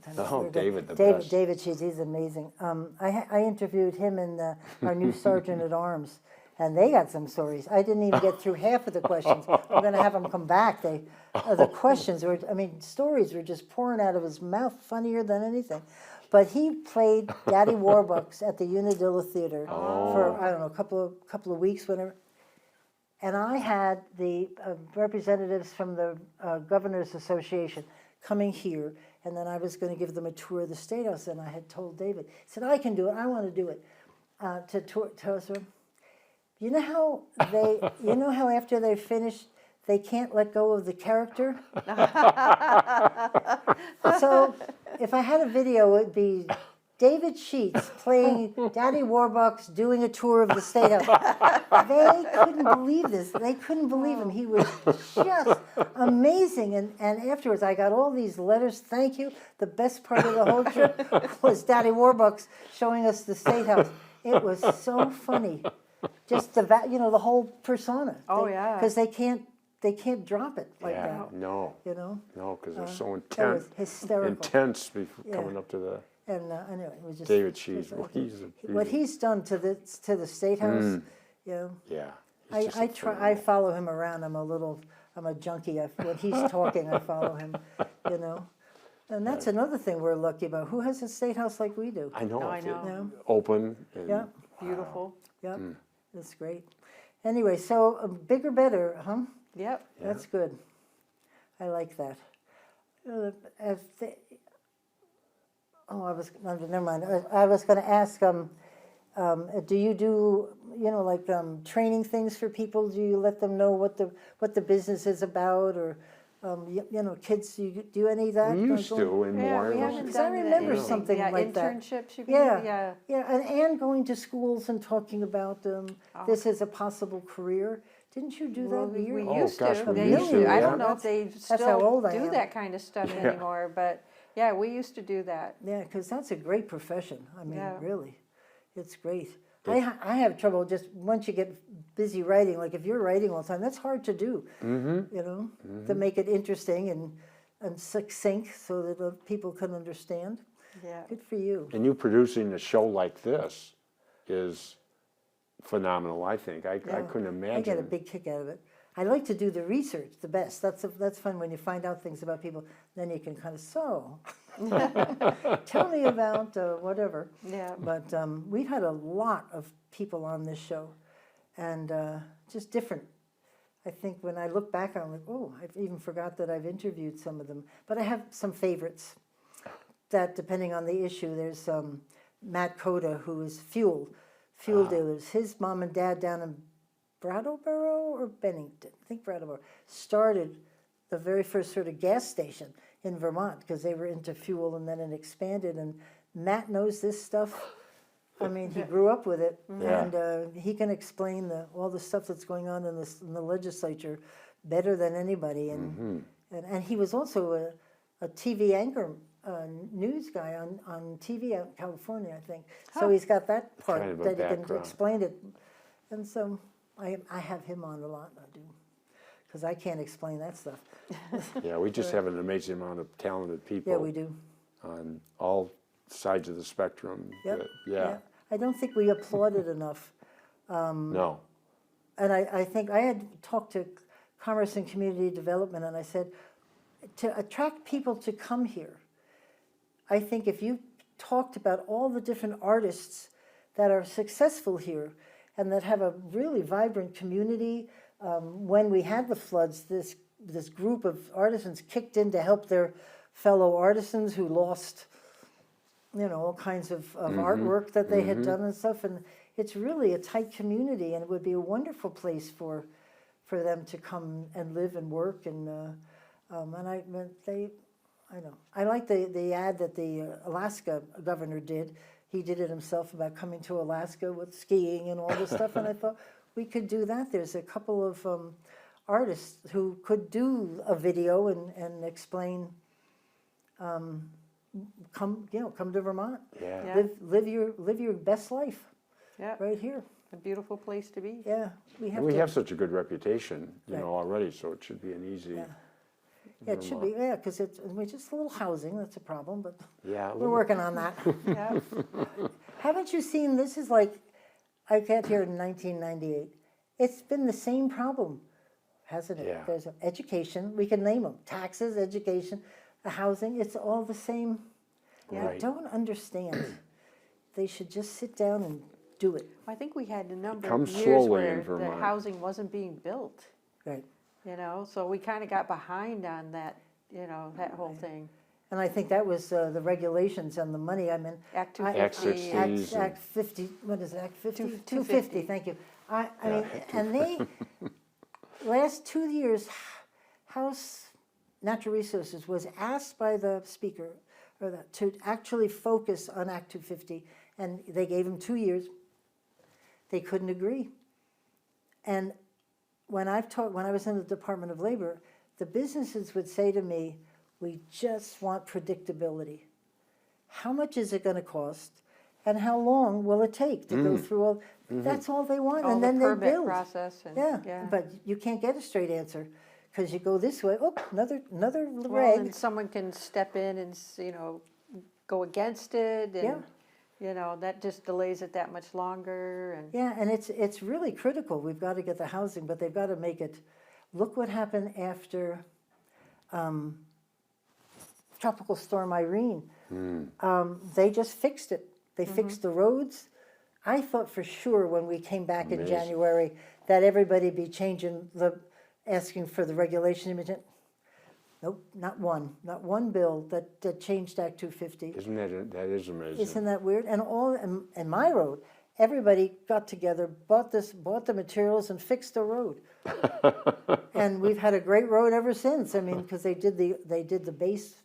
time is Oh, it? David, the best. David Sheets, he's amazing. I interviewed him and our new sergeant at arms, and they got some stories. I didn't even get through half of the questions. I'm going to have them come back. The questions were, stories were just pouring out of his mouth, funnier than anything. But he played Daddy Warbucks at the Unadilla Theater for, I don't know, a couple of weeks, whenever. And I had the representatives from the Governors Association coming here, and then I was going to give them a tour of the State House, and I had told David, he said, I can do it, I want to do it, to us. You know how after they finished, they can't let go of the character? So if I had a video, it'd be David Sheets playing Daddy Warbucks doing a tour of the State House. They couldn't believe this. They couldn't believe him. He was just amazing. And afterwards, I got all these letters. Thank you. The best part of the whole trip was Daddy Warbucks showing us the State House. It was so funny. Just the whole persona. Oh, yeah. Because they can't drop it like Yeah, that. no, No, because they're so that was intense. hysterical. Intense before Yeah. coming up to the And anyway, it was just David Sheets. just- He's what he's done to the State House. yeah. I he's just try. I phenomenal. follow him around. I'm a junkie. When he's talking, I follow him. And that's another thing we're lucky about. Who has a State House like we do? I know. I it's know. Open. And, Yeah. Beautiful. Yep, that's great. Anyway, so bigger, better, huh? Yep. That's good. I like that. Never mind. I was going to ask, do you do, training things for people? Do you let them know what the business is about, or kids, you do any of that? We used to in Yeah, more. we haven't Because I done remember anything. something Yeah, like that. internships, you mean? Yeah, yeah, and going to schools and talking about this as a possible career. Didn't you do Well, that we years? Oh, used gosh, to. we They used to, I yeah. don't know if they That's how old still I do am. that kind of stuff anymore, but yeah, we used to do that. Yeah, because that's a great profession. I mean, Yeah. really, it's great. I have trouble just once you get busy writing, like if you're writing all the time, that's hard to do, to make it interesting and succinct so that the people can understand. Yeah. Good for you. And you producing a show like this is phenomenal, I think. I couldn't imagine. I get a big kick out of it. I like to do the research the best. That's fun when you find out things about people. Then you can kind of tell me about whatever. Yeah. But we've had a lot of people on this show, and just different. I think when I look back, I'm like, oh, I've even forgot that I've interviewed some of them. But I have some favorites that, depending on the issue, there's Matt Coda, who is fuel dealers. His mom and dad down in Brattleboro or Bennington, I think Brattleboro, started the very first sort of gas station in Vermont because they were into fuel, and then it expanded. And Matt knows this stuff. I mean, he grew up with it, Yeah. and he can explain all the stuff that's going on in the legislature better than anybody. And he was also a TV anchor, news guy on TV out in California, I think. So he's got that part Kind of a that he can background. explain it. And so I have him on a lot, I do, because I can't explain that stuff. Yeah, we just have an amazing amount of talented people. Yeah, we do. On all sides of the spectrum. Yep. Yeah. I don't think we applaud it enough. No. And I think I had talked to Commerce and Community Development, and I said, to attract people to come here, I think if you talked about all the different artists that are successful here and that have a really vibrant community, when we had the floods, this group of artisans kicked in to help their fellow artisans who lost, all kinds of artwork that they had done and stuff. And it's really a tight community, and it would be a wonderful place for them to come and live and work. And I like the ad that the Alaska governor did. He did it himself about coming to Alaska with skiing and all this stuff. And I thought we could do that. There's a couple of artists who could do a video and explain. Come to Vermont. Yeah. Yeah. Live your best life Yeah. right here. A beautiful place to be. Yeah, we have And we to. have such a good reputation, Right. already, so it should be an easy. Yeah, it should be. Yeah, because we're just a little housing. That's a problem, but Yeah. we're working on that. Yeah. Haven't you seen? This is like I got here in 1998. It's been the same problem, hasn't it? Yeah. There's education. We can name them: taxes, education, housing. It's all the same. I Right. don't understand. They should just sit down and do it. I think we had a number comes of years slowly where in the Vermont. housing wasn't being built, Right. so we kind of got behind on that, that whole thing. And I think that was the regulations and the money. I mean, Act Act 250. 60. Act 50. What is it, Act 50? 250. Thank you. I mean, and they last 2 years, House Natural Resources was asked by the speaker to actually focus on Act 250, and they gave them 2 years. They couldn't agree. And when I was in the Department of Labor, the businesses would say to me, "We just want predictability. How much is it going to cost, and how long will it take to go through all?" That's all they want, All and the then they permit build. process. And, Yeah, but you can't get a straight answer because you go this way. Oh, another Well, reg. and someone can step in and, go against it, and, that just delays it that much longer, and. Yeah, and it's really critical. We've got to get the housing, but they've got to make it. Look what happened after Tropical Storm Irene. They just fixed it. They fixed the roads. I thought for sure when we came back in Amazing. January that everybody be asking for the regulation. Nope, not one bill that changed Act 250. Isn't that is amazing? Isn't that weird? And in my road, everybody got together, bought the materials and fixed the road. And we've had a great road ever since. I mean, because they did the base,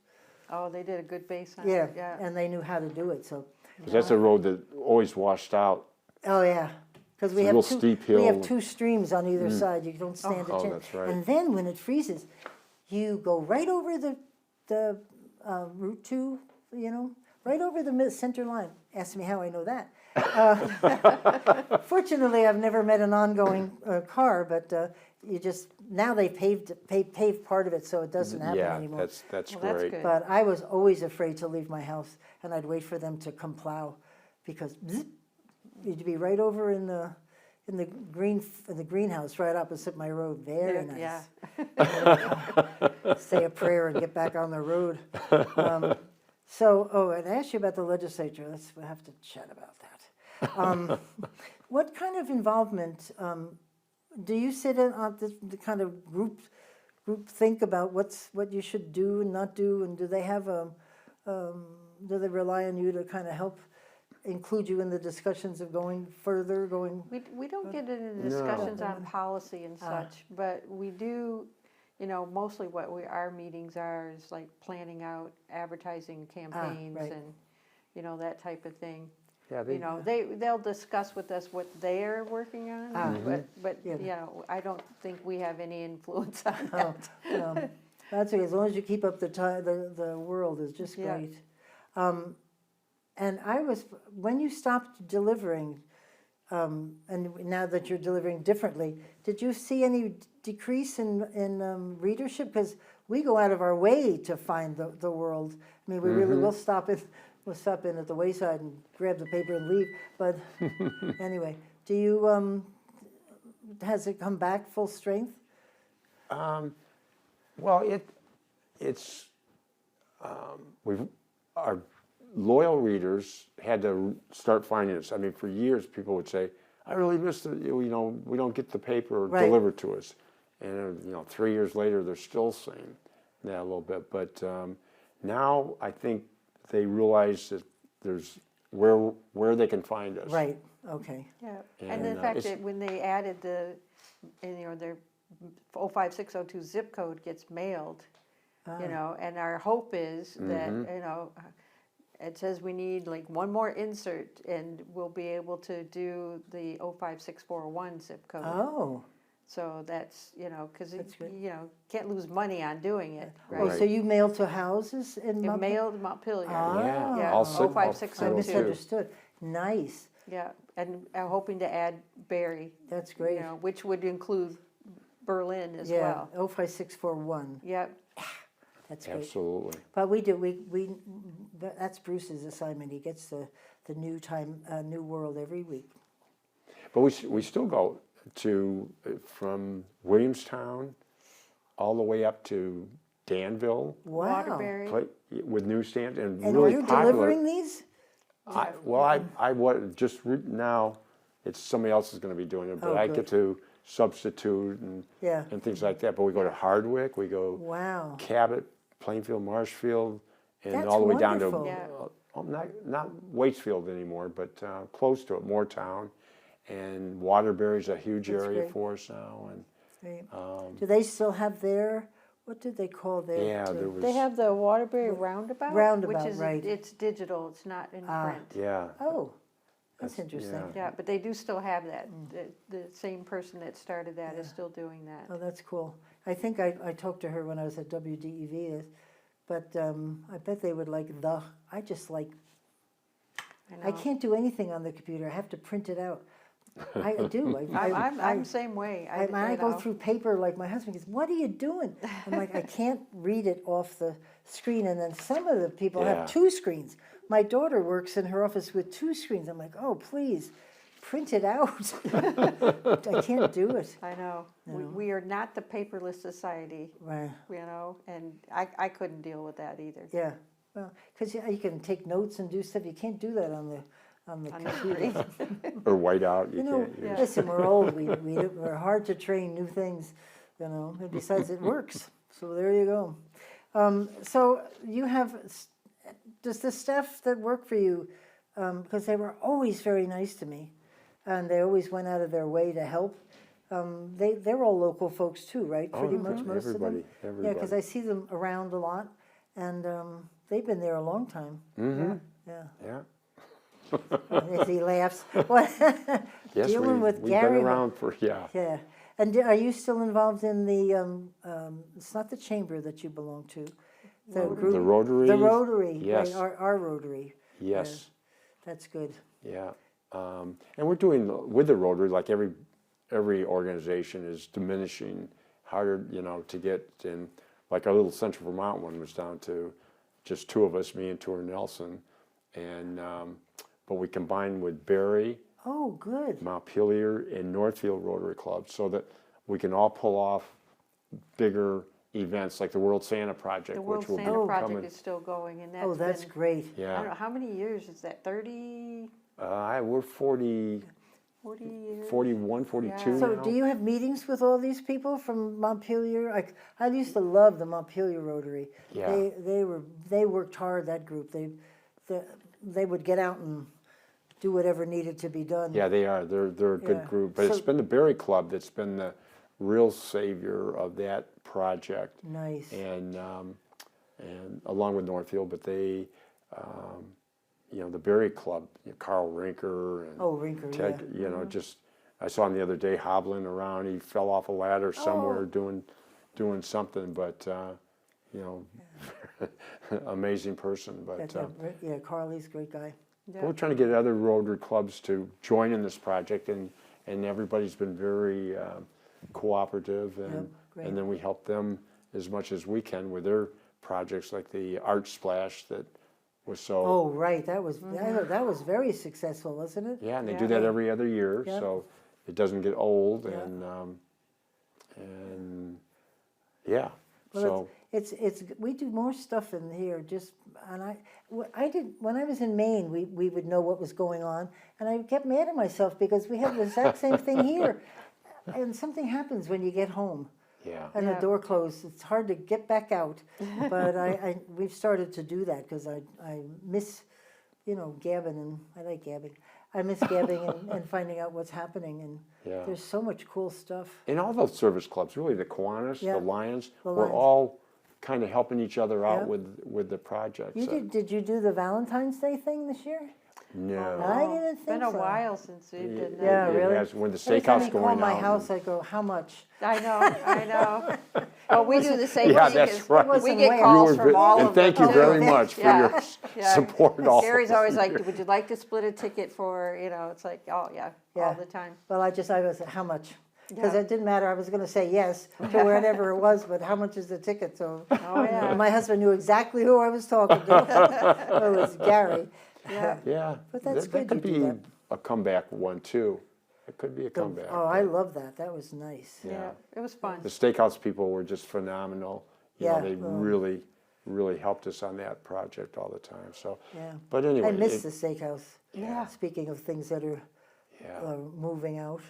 Oh, they did a good base on yeah, it, yeah. and they knew how to do it, so. 'Cause that's a road that always washed out. Oh, yeah, because we It's a have real two, steep we have hill. two streams on either side, you don't stand a Oh, chance. that's right. And then when it freezes, you go right over the Route 2, you know, right over the center line. Ask me how I know that. Fortunately, I've never met an ongoing car, but you just, now they paved part of it, so it doesn't happen Yeah, anymore. that's Well, that's great. good. But I was always afraid to leave my house, and I'd wait for them to come plow, because zip, you'd be right over in the greenhouse right opposite my road. Very nice. Yeah. Say a prayer and get back on the road. And I asked you about the legislature. We'll have to chat about that. What kind of involvement do you sit in on the kind of group think about what you should do and not do? And do they have do they rely on you to kind of help include you in the discussions of going further, We don't get into discussions on policy and such, but we do, you know, mostly what our meetings are is like planning out advertising campaigns right. and, you know, that type of thing. Yeah, You know, they'll discuss with us what they're working on, but Yeah. you know, I don't think we have any influence on that. That's okay, as long as you keep up the world is just Yeah. great. And when you stopped delivering, and now that you're delivering differently, did you see any decrease in readership? Because we go out of our way to find the world. I mean, we really will stop in at the wayside and grab the paper and leave. But anyway, do you, has it come back full strength? Well, it's our loyal readers had to start finding us. I mean, for years, people would say, "I really missed it. You know, we don't get the paper Right. delivered to us." And 3 years later, they're still saying that a little bit. But now I think they realize that there's where they can find us. Right, okay. Yeah, and And, the fact it's- that when they added their 05602 zip code gets mailed, you know, and our hope is that, you know, it says we need like one more insert and we'll be able to do the 05641 zip code. Oh. So that's, you know, because, That's good. you know, can't lose money on doing it, Oh, right? so you mail to houses in It Montpelier? mailed Montpelier. Ah. Yeah, I'll sit- I'll 05602. I fiddle too. misunderstood. Nice, Yeah, and I'm hoping to add Barry, that's you great. know, which would include Berlin as Yeah, well. 05641, Yep, that's great. Absolutely. But that's Bruce's assignment, he gets the new world every week. But we still go to from Williamstown all the way up to Danville Wow. Waterbury. with newsstands and And really you're popular. delivering these? Now it's somebody else is going to be doing it, but Oh, I good. get to substitute Yeah, and things like that. But we go to Hardwick, we go wow, Cabot, Plainfield, Marshfield, and That's all the way down to wonderful. not Waitsfield anymore, but close to it, Moortown, and Waterbury's a huge That's area great. for us now. And great. Do they still have what did they call their? yeah, there was They have the Waterbury Roundabout, Roundabout, which is, right. it's digital, it's not in print. yeah. Oh, that's That's- interesting. yeah. Yeah, but they do still have that. The same person that started that is still doing that. Oh, that's cool. I think I talked to her when I was at WDEV, but I bet they would like I just like, I know. can't do anything on the computer. I have to print it out. I do. I'm the same way. When I you go know. through paper, like my husband goes, "What are you doing?" I'm like, I can't read it off the screen. And then some of the people Yeah. have two screens. My daughter works in her office with two screens. I'm like, oh, please, print it out. I can't do it. I know. We are not the paperless society, Right. you know, and I couldn't deal with that either. Yeah. Well, because you can take notes and do stuff. You can't do that on the On the computer. Or whiteout, you You know, can't use. Yeah. listen, we're old. We're hard to train new things, you know. And besides, it works. So there you go. So you have, does the staff that work for you, because they were always very nice to me. and they always went out of their way to help. They're all local folks too, right? Pretty much most of them. Everybody. Yeah, because I see them around a lot, and they've been there a long time. Mm-hmm. Yeah. Yeah. As he laughs. What? Yes, Dealing with we've Gary. been around for, yeah. Yeah. And are you still involved in the, it's not the chamber that you belong to? The group? The Rotary. The Rotary, Yes. right, our Rotary. Yes. That's good. Yeah. And we're doing, with the Rotary, like every organization is diminishing harder, to get in. Like our little Central Vermont one was down to just two of us, me and Tor Nelson. And, but we combined with Barry, Oh, good. Montpelier, and Northfield Rotary Club so that we can all pull off bigger events like the World Santa Project, The World which will Santa be Project coming. is still going, and Oh, that's been, great. I Yeah. don't know, how many years is that, 30, We're 40, 40 years? 41, 42 Yeah. So now. do you have meetings with all these people from Montpelier? I used to love the Montpelier Rotary. Yeah. They worked hard, that group. They would get out and do whatever needed to be done. Yeah, they are. They're a good Yeah. group. But it's So- been the Berry Club that's been the real savior of that project. Nice. And along with Northfield, but they, the Berry Club, Carl Rinker and Oh, Rinker, Ted, yeah. just, I saw him the other day hobbling around. He fell off a ladder somewhere Oh. doing something, but, amazing person. But Yeah, Carly's a great guy. Yeah. we're trying to get other Rotary clubs to join in this project, and everybody's been very cooperative, great. and then we help them as much as we can with their projects, like the Art Splash that was so. Oh, right, that was very successful, wasn't it? Yeah, and they Yeah. do that every other year, Yep. so it doesn't get old, Yeah. and yeah, Well, so it's we do more stuff in here. I did when I was in Maine. We would know what was going on, and I kept mad at myself because we have the exact same thing here, and something happens when you get home yeah, and Yeah. the door closed. It's hard to get back out, but we've started to do that because I miss, gabbing, and I like gabbing. I miss gabbing and finding out what's happening, and Yeah. there's so much cool stuff. in all those service clubs, really, the Kiwanis, Yeah. the Lions, The we're Lions. all kind of helping each other out Yeah. with the project. You so- did you do the Valentine's Day thing this year? No. I didn't It's been think a so. while since we did that. Yeah, It really? has- when the Every time steakhouse you call going my out house, and- I go, how much? I know. Well, we do the same Yeah, thing. that's 'cause right. We Wasn't get way You calls were from all and of thank them, you too. very much for Yeah, your yeah. support. All Gary's of always us. like, would you like to split a ticket for, it's like, oh, yeah, Yeah. all the time. Well, I was, how much? Because Yeah. it didn't matter, I was gonna say yes to whatever it was, but how much is the ticket? So Oh, yeah. my husband knew exactly who I was talking to. It was Gary. Yeah. Yeah, But that's that good could you do be that. a comeback one too. It could be a comeback. Oh, I love that. That was nice. Yeah, it was fun. The steakhouse people were just phenomenal. Yeah, They really helped us on that project all the time. So, Yeah. but anyway, I miss the steakhouse. Yeah. Speaking of things that are yeah, moving out.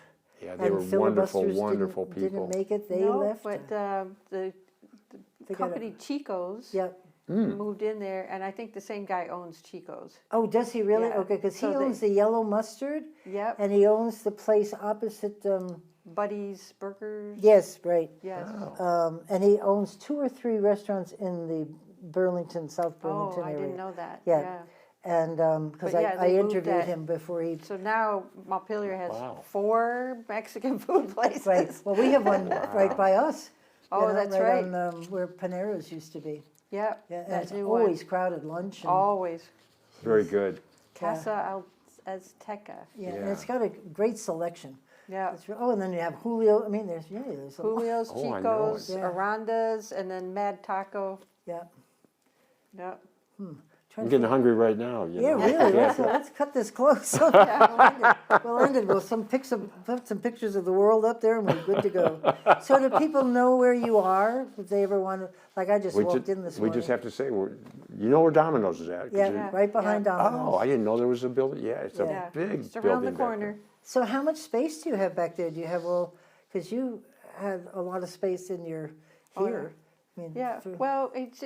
yeah, they And were wonderful, Filibusters wonderful didn't people. make it, they No, left. but the They got company Chico's Yep. moved in there, and I think the same guy owns Chico's. Oh, does he really? Yeah. Okay, because he So they- owns the Yellow Mustard, Yep, and he owns the place opposite, Buddy's Burgers. yes, right. Yes. And he owns 2 or 3 restaurants in the Burlington, South Oh, Burlington I area. didn't know that. Yeah. Yeah. And, because But yeah, I they moved interviewed that. him before he, So now Montpelier has Wow. 4 Mexican food places. right, well, we have one right by us. Oh, that's right. On, where Panera's used to be. Yep. Yeah, and that it's new always one. crowded lunch. And, Always. Very good. Casa Azteca. yeah, and Yeah. it's got a great selection. Yeah. And then you have Julio, I mean, there's a lot. Julio's, Oh, I know Chico's, it. Yeah. Aranda's, and then Mad Taco. Yeah. Yep. I'm getting hungry right now. Yeah, know? really. Let's cut this close. We'll end it. We'll put some pictures of the world up there, and we're good to go. So, do people know where you are if they ever want to? Like, I just walked in this we morning. just have to say, you know where Domino's is at? 'cause Yeah, you- right behind Domino's. Oh, I didn't know there was a building. Yeah, it's Yeah. a big Just around building the back corner. there. So, how much space do you have back there? Do you have because you had a lot of space in your Oh, here. I mean, Yeah. for- Well, it's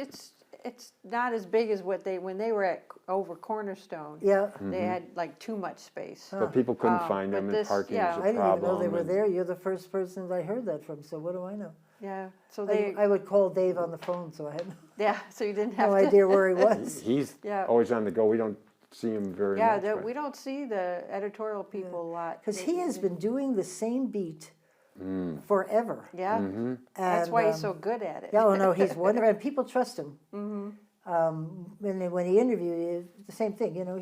it's not as big as when they were over Cornerstone. Yeah. They had like too much space. But people couldn't Oh, find but them, and this- parking yeah. was I a didn't even know they problem. were and- there. You're the first person I heard that from, so what do I know? Yeah, so they, I would call Dave on the phone, so I had yeah, so you didn't have no to. idea where he was. He's Yeah. always on the go. We don't see him very Yeah, much. but- we don't see the editorial people a lot. Because he has been doing the same beat Mm. forever. Yeah, Mm-hmm. that's And, why he's so good at it. Yeah, oh no, he's wonderful, and people trust him. When he interviewed you, the same thing, you know,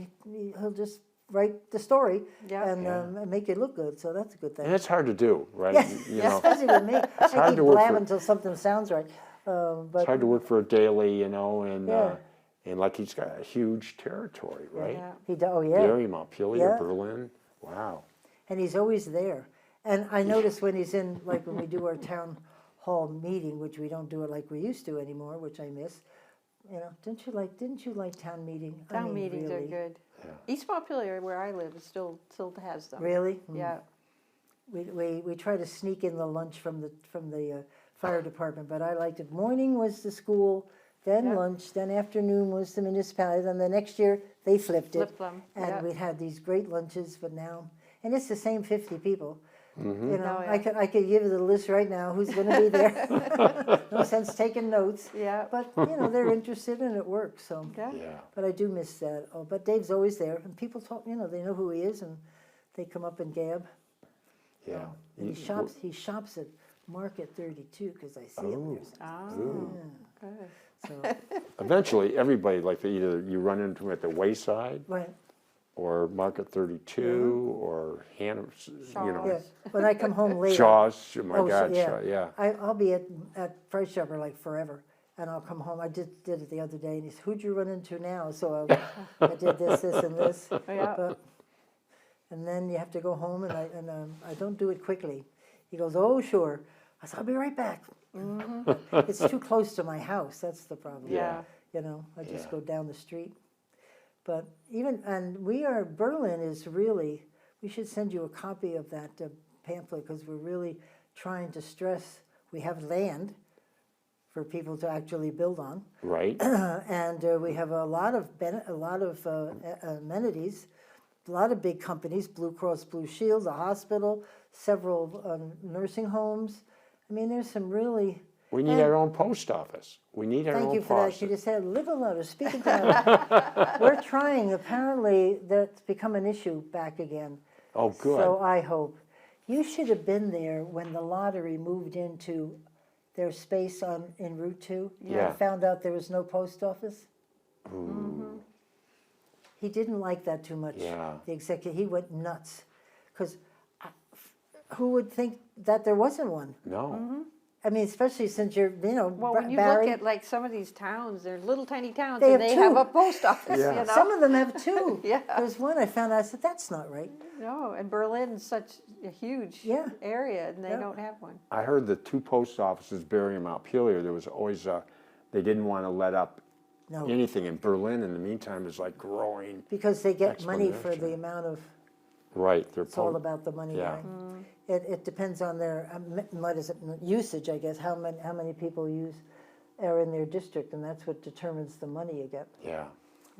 he'll just write the story Yeah. and make it look good, so that's a good thing. And it's hard to do, right? Yes, You know, especially with me. I hard keep to work blabbing for- until something sounds right. it's But hard to work for a daily, you know, and Yeah. and like he's got a huge territory, right? Yeah. oh yeah, Barry, Montpelier, Yeah. Berlin. Wow. and he's always there. And I notice when he's in, like when we do our town hall meeting, which we don't do it like we used to anymore, which I miss. You know, didn't you like town meeting? I Town mean, meetings really. are good. Yeah. East Montpelier, where I live, still has them. Really? Mm. Yeah, We try to sneak in the lunch from the fire department, but I liked it. Morning was the school, then Yeah. lunch, then afternoon was the municipality, then the next year they flipped it. flip them. And Yeah. we had these great lunches, but now, and it's the same 50 people. Mm-hmm. You know, Oh, I could give you the list right now, who's gonna be there. No sense taking notes, Yeah, but, you know, they're interested and it works, so. yeah. Yeah. But I do miss that. Oh, but Dave's always there, and people talk, you know, they know who he is, and they come up and gab. Yeah. And You- he shops at Market 32, because I see him there. Ah, Ooh. good. So, Eventually, everybody, like either you run into him at the Wayside right, or Market 32 or Hanover, you know, yeah. When I come home late, Shaw's. Oh my Oh, God, yeah. Shaw, yeah. I'll be at Price Chopper like forever, and I'll come home. I did it the other day, and he said, "Who'd you run into now?" So I did this, and this. Yeah. But, and then you have to go home, and I don't do it quickly. He goes, "Oh, sure." I said, "I'll be right back." It's too close to my house. That's the problem. Yeah. You know, I just Yeah. go down the street. But Berlin is really, we should send you a copy of that pamphlet, because we're really trying to stress, we have land for people to actually build on. Right? And we have a lot of amenities, a lot of big companies, Blue Cross Blue Shield, a hospital, several nursing homes. I mean, there's some really, We need our own post office. We need our thank own you for that. post You office. just said, live louder, speak into that. We're trying, apparently, that's become an issue back again. Oh, good. So I hope. You should have been there when the lottery moved into their space in Route 2. Yeah. And found out there was no post office. He didn't like that too much. Yeah. The executive, he went nuts. Because who would think that there wasn't one? No. I mean, especially since you're, you know, Well, when you Barry. look at like some of these towns, they're little tiny towns, They and have they have two. a post office. Yeah. You know? Some of them have two. Yeah. There's one I found out, I said, that's not right. No, and Berlin's such a huge Yeah. area, and they Yeah. don't have one. I heard the two post offices, Barry and Montpelier, there was always they didn't want to let up No. anything. In Berlin, in the meantime, is like growing. Because they get money for Explanation. the amount of, Right. They're it's all about the money, Yeah. right? It depends on their, what is it, usage, I guess, how many people are in their district, and that's what determines the money you get. Yeah.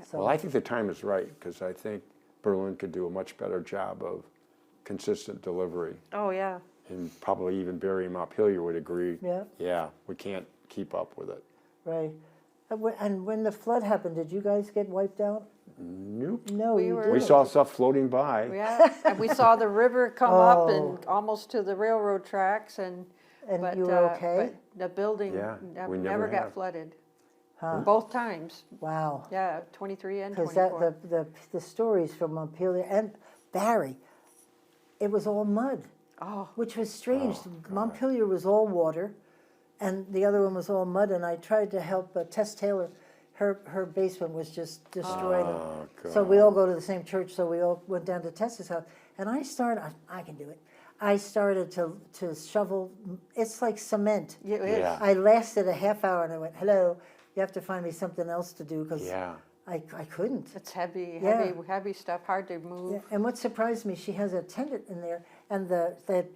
So, Well, I think the time is right, because I think Berlin could do a much better job of consistent delivery. Oh, yeah. And probably even Barry and Montpelier would agree. Yeah. Yeah, we can't keep up with it. right. And when the flood happened, did you guys get wiped out? Nope. No, We you were- didn't. We saw stuff floating by. Yeah, and we saw the river come up Oh. and almost to the railroad tracks, and And you were okay? but the building Yeah, we never never got have. flooded. Huh. Both times. Wow. Yeah, 23 and Because 24. the stories from Montpelier and Barry, it was all mud, Oh, which was strange. Oh, God. Montpelier was all water, and the other one was all mud. And I tried to help Tess Taylor. Her basement was just destroyed. Oh, So we all go to the same church. So we all went down to Tess's house, and I started. I can do it. I started to shovel. It's like cement. yeah, it is. Yeah. I lasted a half hour, and I went, "Hello, you have to find me something else to do," because Yeah. I couldn't. It's heavy, Yeah. heavy stuff, hard to move. Yeah, and what surprised me, she has a tenant in there, and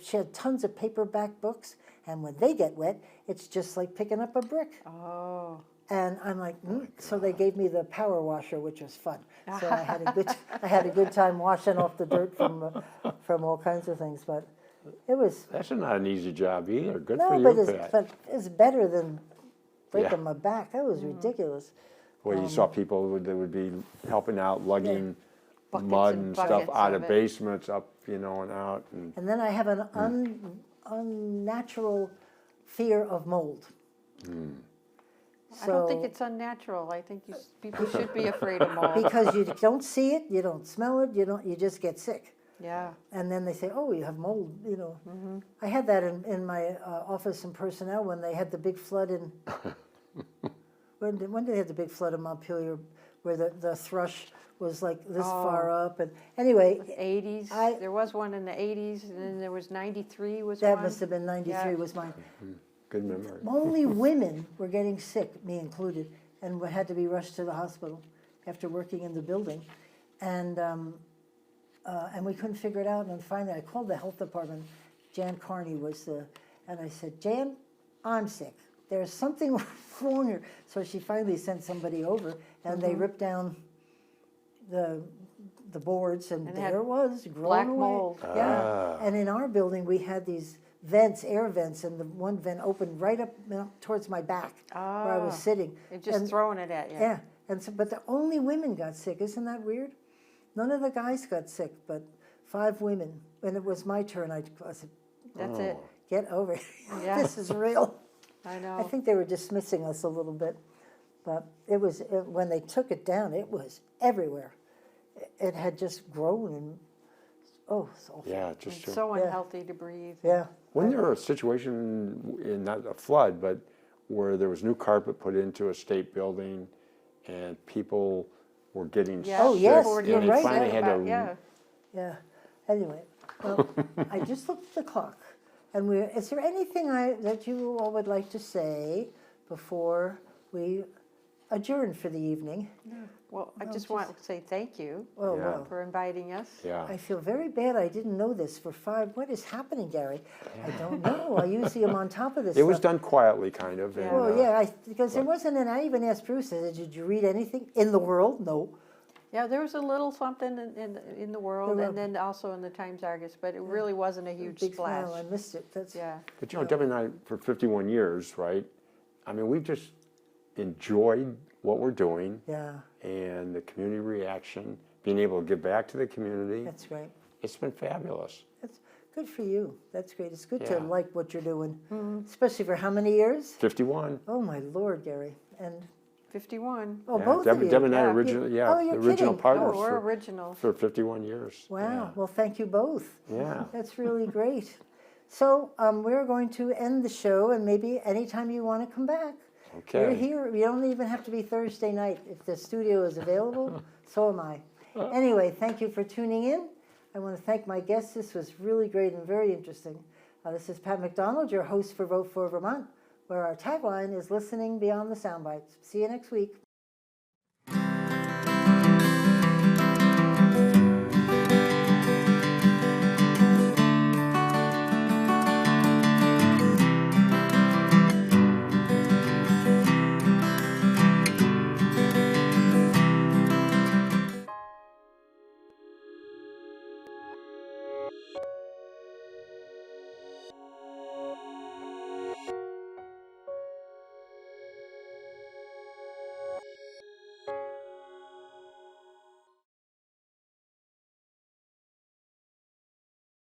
she had tons of paperback books, and when they get wet, it's just like picking up a brick. Oh, And I'm like, so they gave me the power washer, which was fun. So I had a good time washing off the dirt from all kinds of things. But it was That's not an easy job either. Good for no, you, but Pat. it's better than breaking Yeah. my back. That was ridiculous. Well, you saw people that would be helping out, lugging Buckets mud and and stuff buckets out of of it. basements up, and out. And And then I have an unnatural fear of mold. I don't think it's unnatural. I think people should be afraid of mold. Because you don't see it, you don't smell it, you just get sick. Yeah. And then they say, oh, you have mold, I had that in my office in personnel when they had the big flood in, when did they have the big flood in Montpelier, where the thrush was like this far up, and anyway. 80s. There was one in the 80s, and then there was 93 was That one. must have been 93 Yeah. was mine. good memory. Only women were getting sick, me included, and we had to be rushed to the hospital after working in the building. And we couldn't figure it out, and then finally I called the health department. Jan Carney was and I said, Jan, I'm sick. There's something wrong here. So she finally sent somebody over, and they ripped down the boards, and And they had there it was, growing black away. mold. Yeah, and in our building, we had these vents, air vents, and the one vent opened right up towards my back where I was sitting. They're just And- throwing it at you. Yeah, and so, but the only women got sick. Isn't that weird? None of the guys got sick, but 5 women. When it was my turn, I said, That's it. get over it. Yeah. This is real. I know. I think they were dismissing us a little bit, but when they took it down, it was everywhere. It had just grown, and it's awful. Yeah, just It's so unhealthy to breathe. Yeah. Wasn't there a situation in not a flood, but where there was new carpet put into a state building, and people were getting Yeah. sick, Oh, yes, and you're they right. finally had to. Yeah. Yeah. Anyway, well, I just looked at the clock, and is there anything that you all would like to say before we adjourn for the evening? Well, I just want to say thank you Oh, Yeah. well, for inviting us. Yeah. I feel very bad. I didn't know this for 5. What is happening, Gary? I don't know. I usually am on top of this It was stuff. done quietly, kind of. Yeah. And, Well, yeah, because there wasn't, and I even asked Bruce, I said, did you read anything in the world? No. Yeah, there was a little something in the world, There and were- then also in the Times-Argus, but it really wasn't a huge Big splash. smile. I missed it. That's Yeah. But Debbie and I, for 51 years, right? I mean, we've just enjoyed what we're doing Yeah, and the community reaction, being able to give back to the community. that's great. It's been fabulous. That's good for you. That's great. It's good to Yeah. like what you're doing, especially for how many years? 51. Oh my Lord, Gary, and 51. oh, Yeah, both Debbie, of you. Debbie and I Yeah. originally, Oh, you're the original kidding. partners Oh, we're for, original. for 51 years. Wow. Well, thank you both. Yeah. That's really great. So we're going to end the show, and maybe anytime you want to come back. Okay. You're here. You don't even have to be Thursday night. If the studio is available, so am I. Anyway, thank you for tuning in. I want to thank my guests. This was really great and very interesting. This is Pat McDonald, your host for Vote for Vermont, where our tagline is listening beyond the sound bites. See you next week.